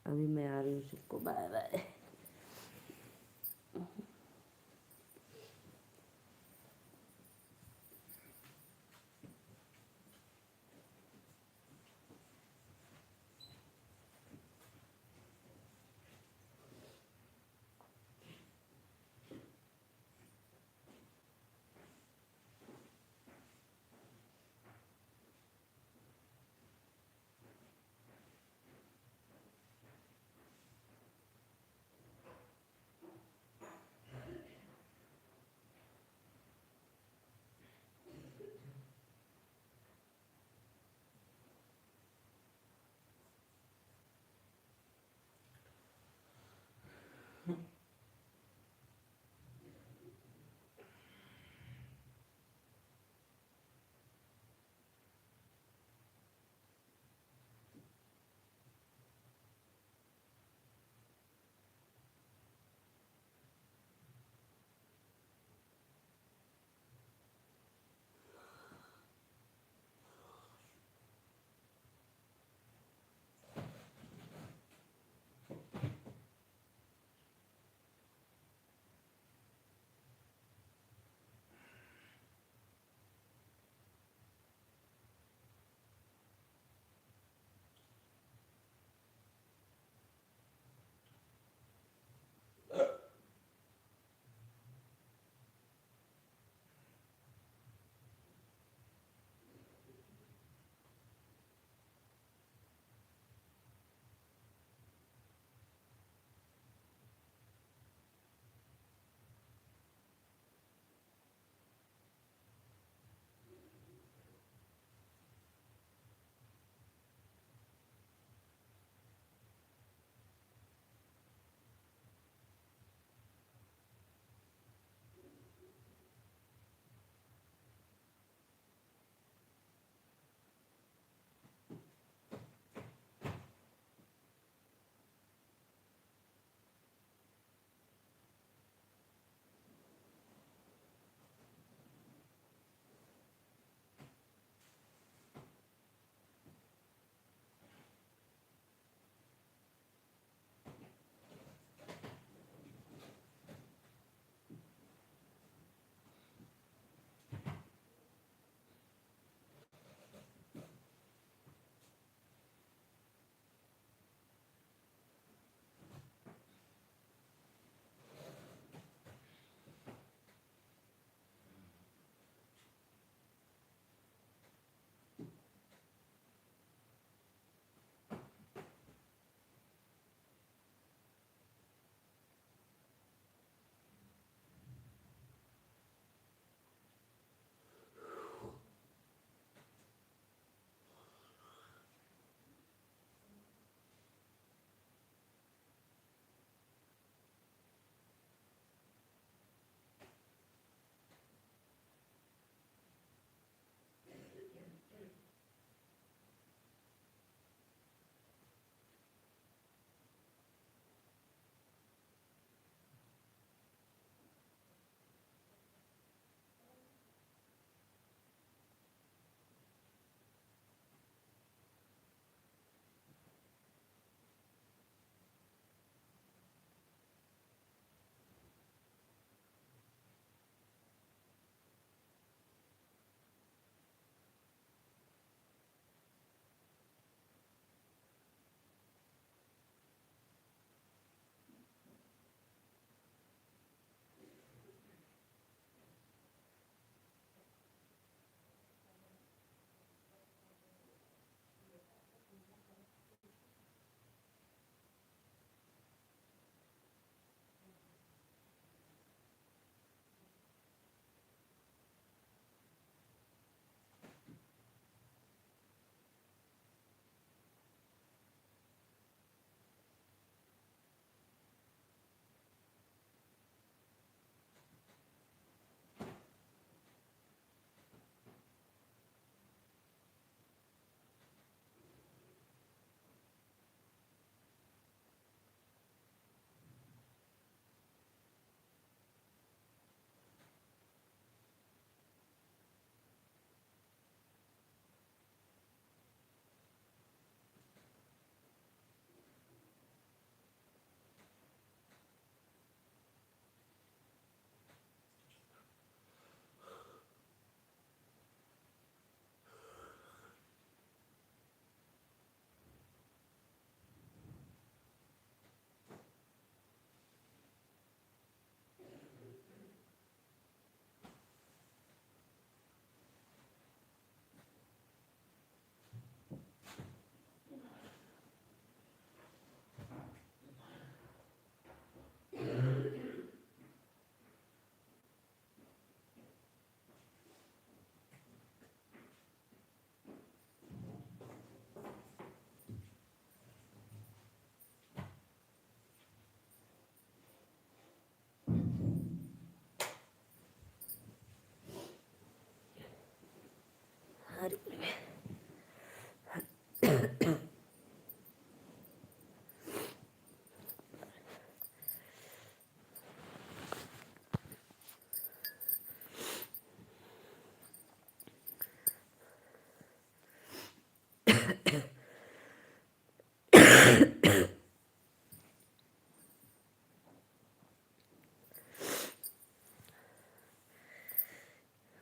अभी मैं आ रही हूँ, सबको बाय बाय।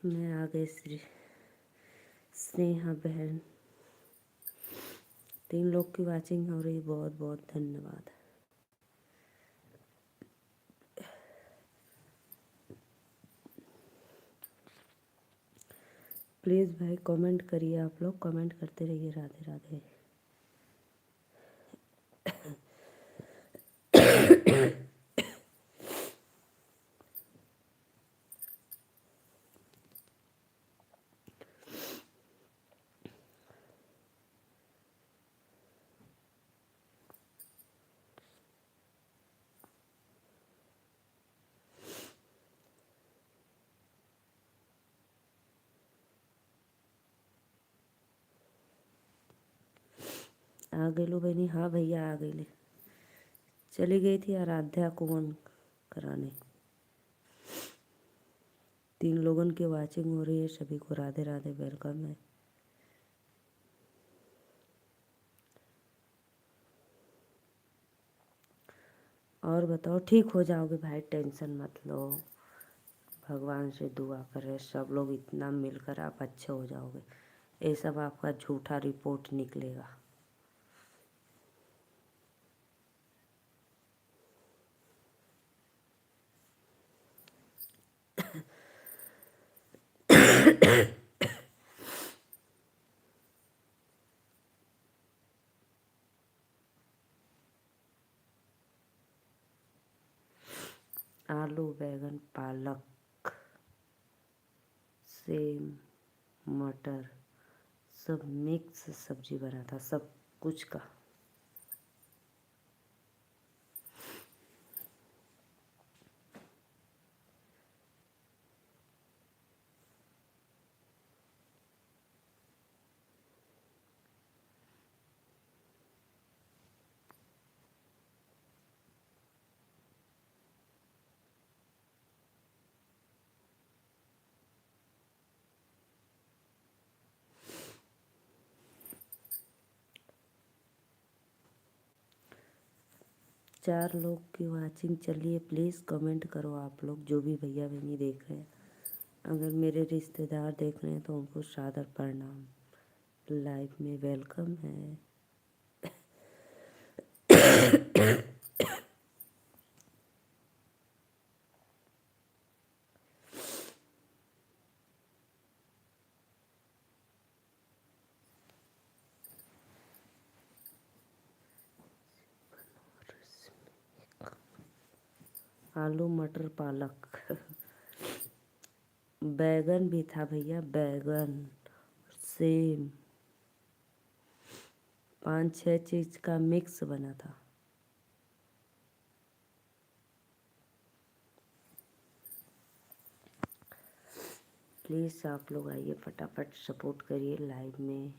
मैं आ गई स्नेहा बहन। 3 लोग की वाचिंग हो रही, बहुत बहुत धन्यवाद। प्लीज़ भाई कमेंट करिए, आप लोग कमेंट करते रहिए। राधे राधे। आ गई लो बहनी। हाँ भैया आ गई ले। चली गई थी आराध्या को ऑन कराने। 3 लोगों की वाचिंग हो रही है, सभी को राधे राधे, वेलकम है। और बताओ, ठीक हो जाओगे भाई, टेंशन मत लो। भगवान से दुआ करें सब लोग, इतना मिलकर आप अच्छे हो जाओगे। ये सब आपका झूठा रिपोर्ट निकलेगा। आलू बैगन पालक सेम मटर सब मिक्स सब्जी बना था, सब कुछ का। चार लोग की वाचिंग चलिए, प्लीज़ कमेंट करो आप लोग, जो भी भैया बहनी देख रहे हैं। अगर मेरे रिश्तेदार देख रहे हैं तो उनको सादर प्रणाम। लाइव में वेलकम है। आलू मटर पालक बैगन भी था भैया, बैगन सेम 5-6 चीज़ का मिक्स बना था। प्लीज़ आप लोग आइए, फटाफट सपोर्ट करिए लाइव में।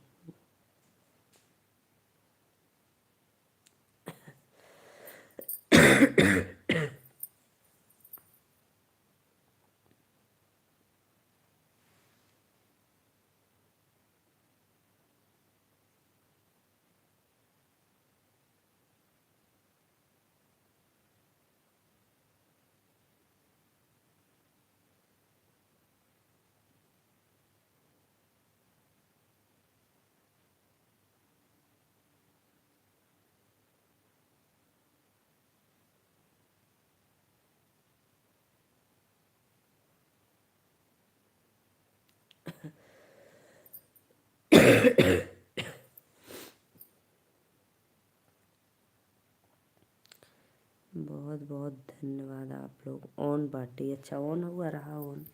बहुत बहुत धन्यवाद आप लोग। ऑन बाटी अच्छा ऑन हुआ रहा ऑन,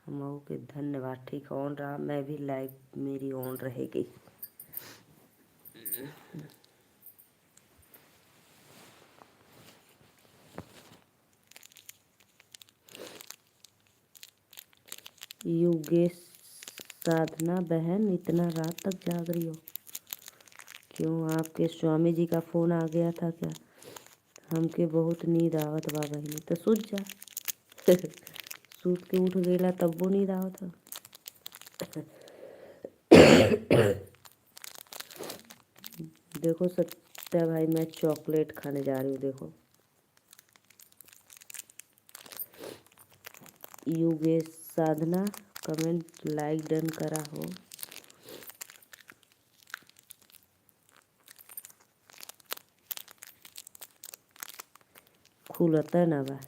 हम लोगों के धन्यवाद। ठीक ऑन रहा, मैं भी लाइव मेरी ऑन रहेगी। योगेश साधना बहन, इतना रात तक जाग रही हो क्यों? आपके स्वामी जी का फ़ोन आ गया था क्या? हमके बहुत नींद आवत बा बहनी, तो सूत जा। सूत के उठ गईला तब वो नींद आवत था। देखो सत्या भाई, मैं चॉकलेट खाने जा रही हूँ। देखो योगेश साधना कमेंट लाइक डन करा हो। खुलता ना बा।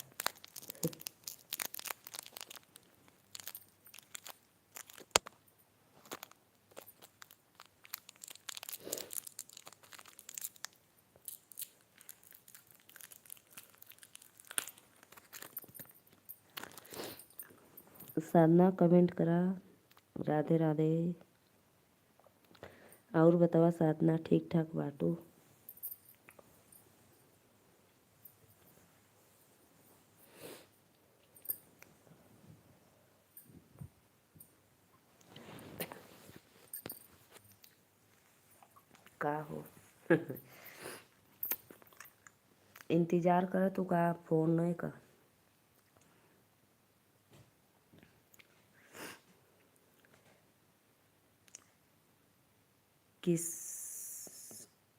साधना कमेंट करा, राधे राधे। और बतावा साधना ठीक ठाक बाटू? का हो इंतजार कर तू का फोन नहीं का। किस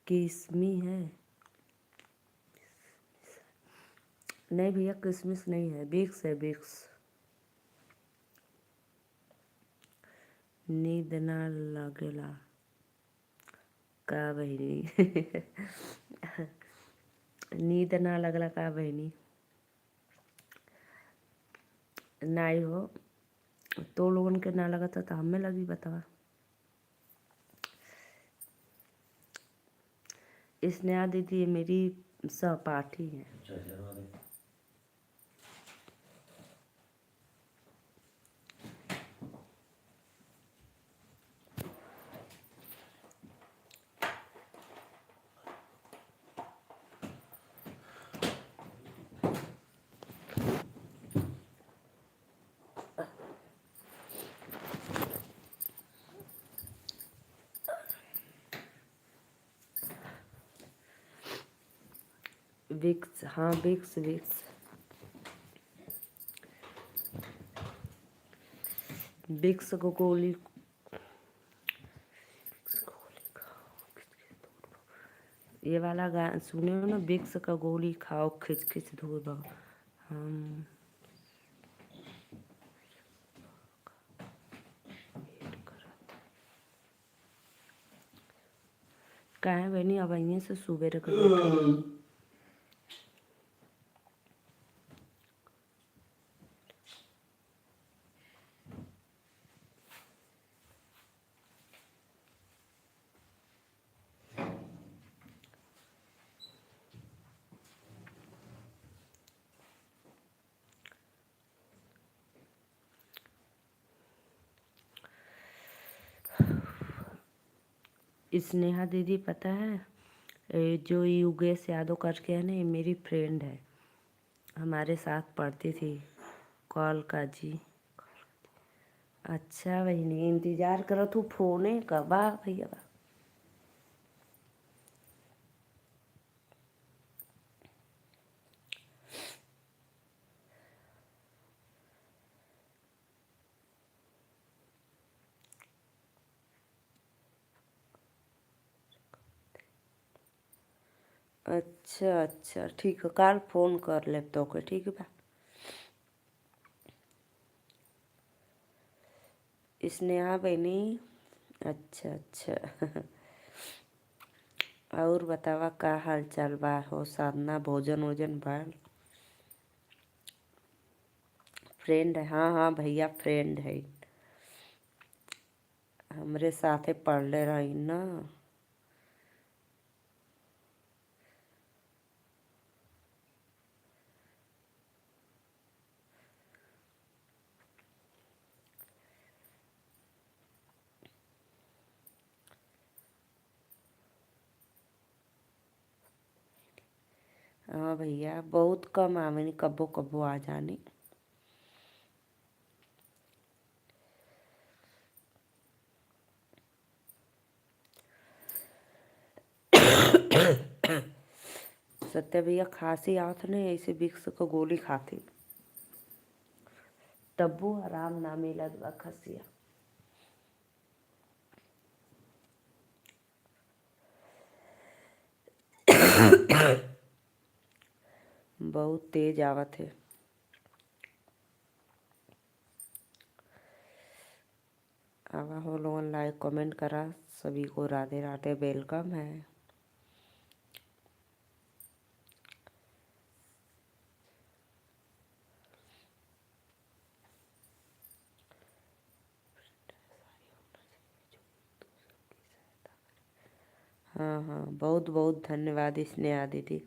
किसमी है? नहीं भैया किसमिस नहीं है, बिक्स है बिक्स। नींद ना लगेला का बहिनी नींद ना लगला का बहिनी? नहीं हो तो लोगन के ना लगा था तो हमें लगी बतावा। स्नेहा दीदी मेरी सहपाठी है। विक्स, हाँ विक्स विक्स विक्स को गोली। ये वाला गाना सुने हो ना, विक्स का गोली खाओ खिच खिच धूल बहो। हम काहे बहनी अब यहीं से सुबह रख बैठे। स्नेहा दीदी पता है जो योगेश यादव करके है ना, ये मेरी फ्रेंड है, हमारे साथ पढ़ती थी कॉल का जी। अच्छा बहनी इंतजार करो तू फोन का बा भैया बा। अच्छा अच्छा ठीक है, कल फोन कर ले तो के ठीक बा। स्नेहा बहनी अच्छा अच्छा और बतावा का हाल चाल बा हो साधना? भोजन वोजन भल? फ्रेंड है, हाँ हाँ भैया फ्रेंड है, हमरे साथे पढ़ले रही ना। हाँ भैया बहुत कम आवेनी, कब्बो कब्बो आ जानी। सत्य भैया खांसी आवत नहीं, ऐसे विक्स को गोली खाती तब्बू आराम ना मिलत बा खसिया। बहुत तेज आवत है। आवा हो लोगों लाइक कमेंट करा, सभी को राधे राधे, वेलकम है। हाँ हाँ, बहुत बहुत धन्यवाद स्नेहा दीदी।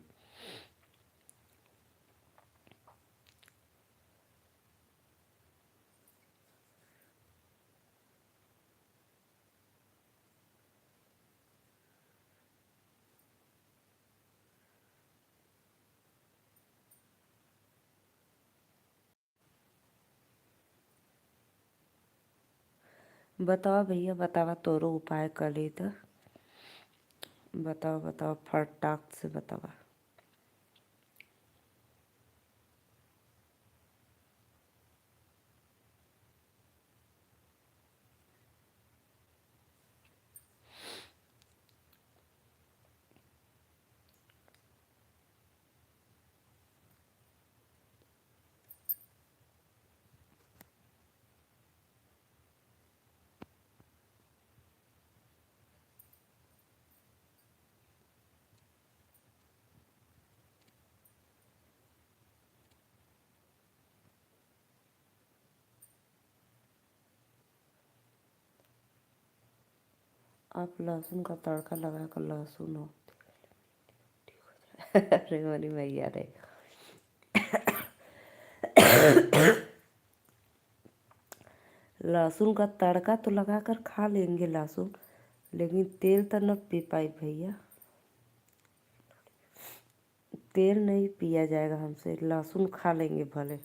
बताओ भैया, बतावा तोरो उपाय कर ली तो बताओ बताओ, फटाक से बतावा। आप लहसुन का तड़का लगा कर लहसुन हो अरे मनी भैया रे, लहसुन का तड़का तो लगा कर खा लेंगे लहसुन, लेकिन तेल तो न पी पाई भैया। तेल नहीं पिया जाएगा हमसे, लहसुन खा लेंगे भले।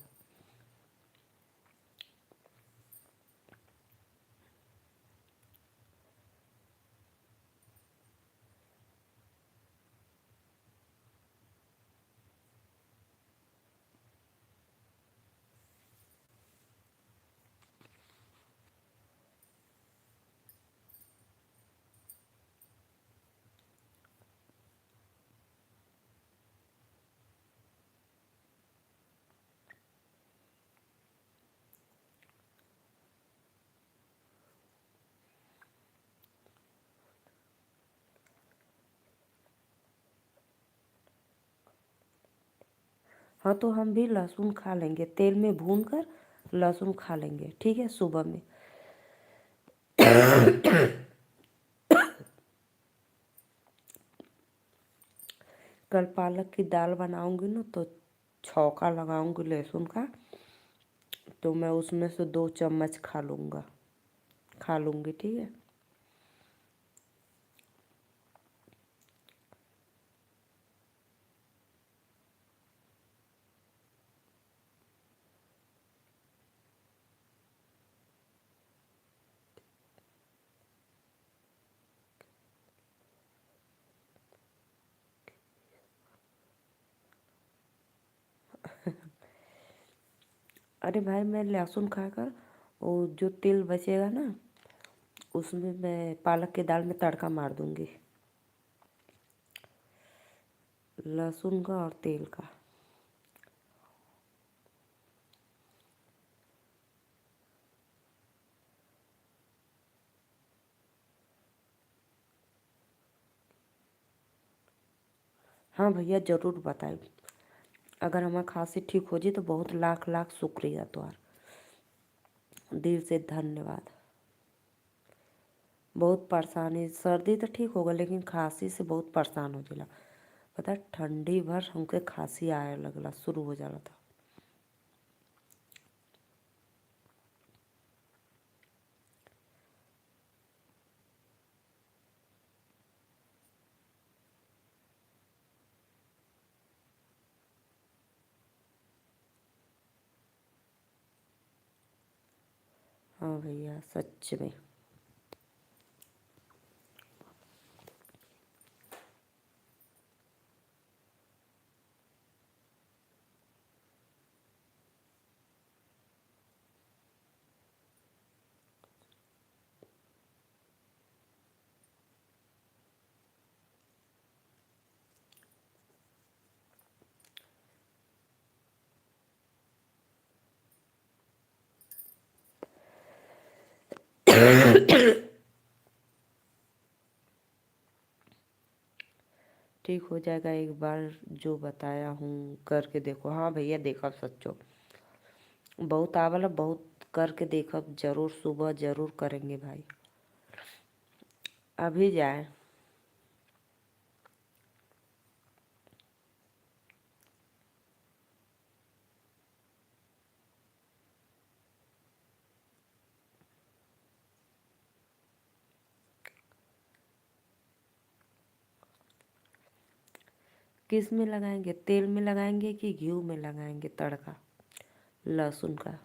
हाँ तो हम भी लहसुन खा लेंगे, तेल में भून कर लहसुन खा लेंगे, ठीक है, सुबह में। कल पालक की दाल बनाऊंगी ना तो छौंका लगाऊंगी लहसुन का, तो मैं उसमें से 2 चम्मच खा लूँगी, ठीक है। अरे भाई, मैं लहसुन खाकर वो जो तेल बचेगा ना, उसमें मैं पालक की दाल में तड़का मार दूंगी, लहसुन का और तेल का। हाँ भैया, ज़रूर बताए। अगर हमारी खांसी ठीक हो जी तो बहुत लाख लाख शुक्रिया तुम्हारा, दिल से धन्यवाद। बहुत परेशानी, सर्दी तो ठीक होगा लेकिन खांसी से बहुत परेशान हो जाला। पता है, ठंडी भर हमके खांसी आए लगला, शुरू हो जाला था। हाँ भैया, सच में। ठीक हो जाएगा, एक बार जो बताया हूँ करके देखो। हाँ भैया देखो सच्चो, बहुत आवल, बहुत करके देखो जरूर, सुबह जरूर करेंगे भाई। अभी जाए किस में लगाएंगे, तेल में लगाएंगे कि घी में लगाएंगे तड़का लहसुन का?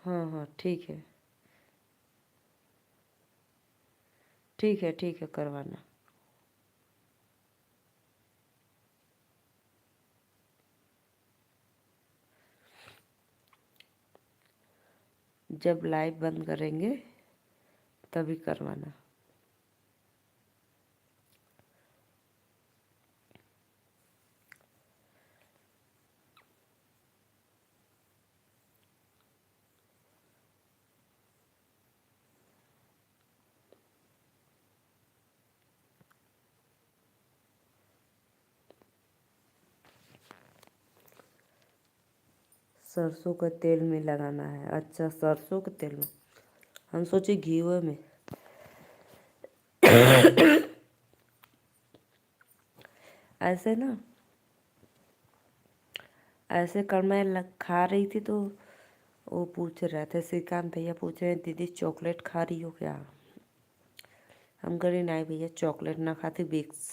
हाँ हाँ ठीक है, ठीक है, ठीक है, करवाना। जब लाइव बंद करेंगे तभी करवाना। सरसों का तेल में लगाना है? अच्छा, सरसों के तेल में, हम सोचे घी में। ऐसे ना, ऐसे कर मैं खा रही थी तो वो पूछ रहे थे, श्रीकांत भैया पूछ रहे हैं दीदी चॉकलेट खा रही हो क्या? हम कह नहीं भैया चॉकलेट ना खाती, विक्स।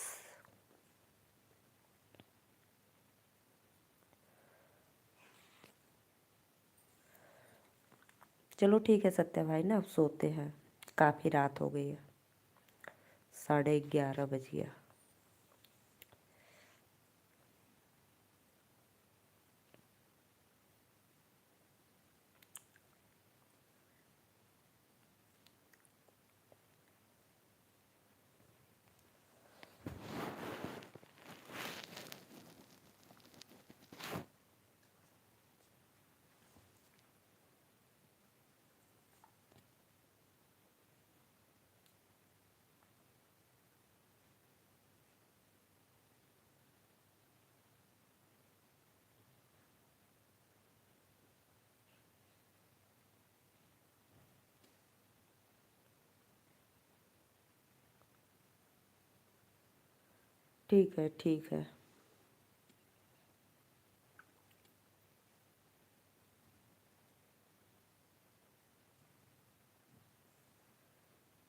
चलो ठीक है सत्या भाई ना, अब सोते हैं, काफ़ी रात हो गई है, 11:30 बज गया। ठीक है, ठीक है,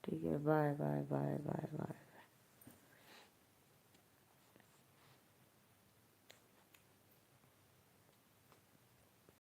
ठीक है, bye bye bye bye bye.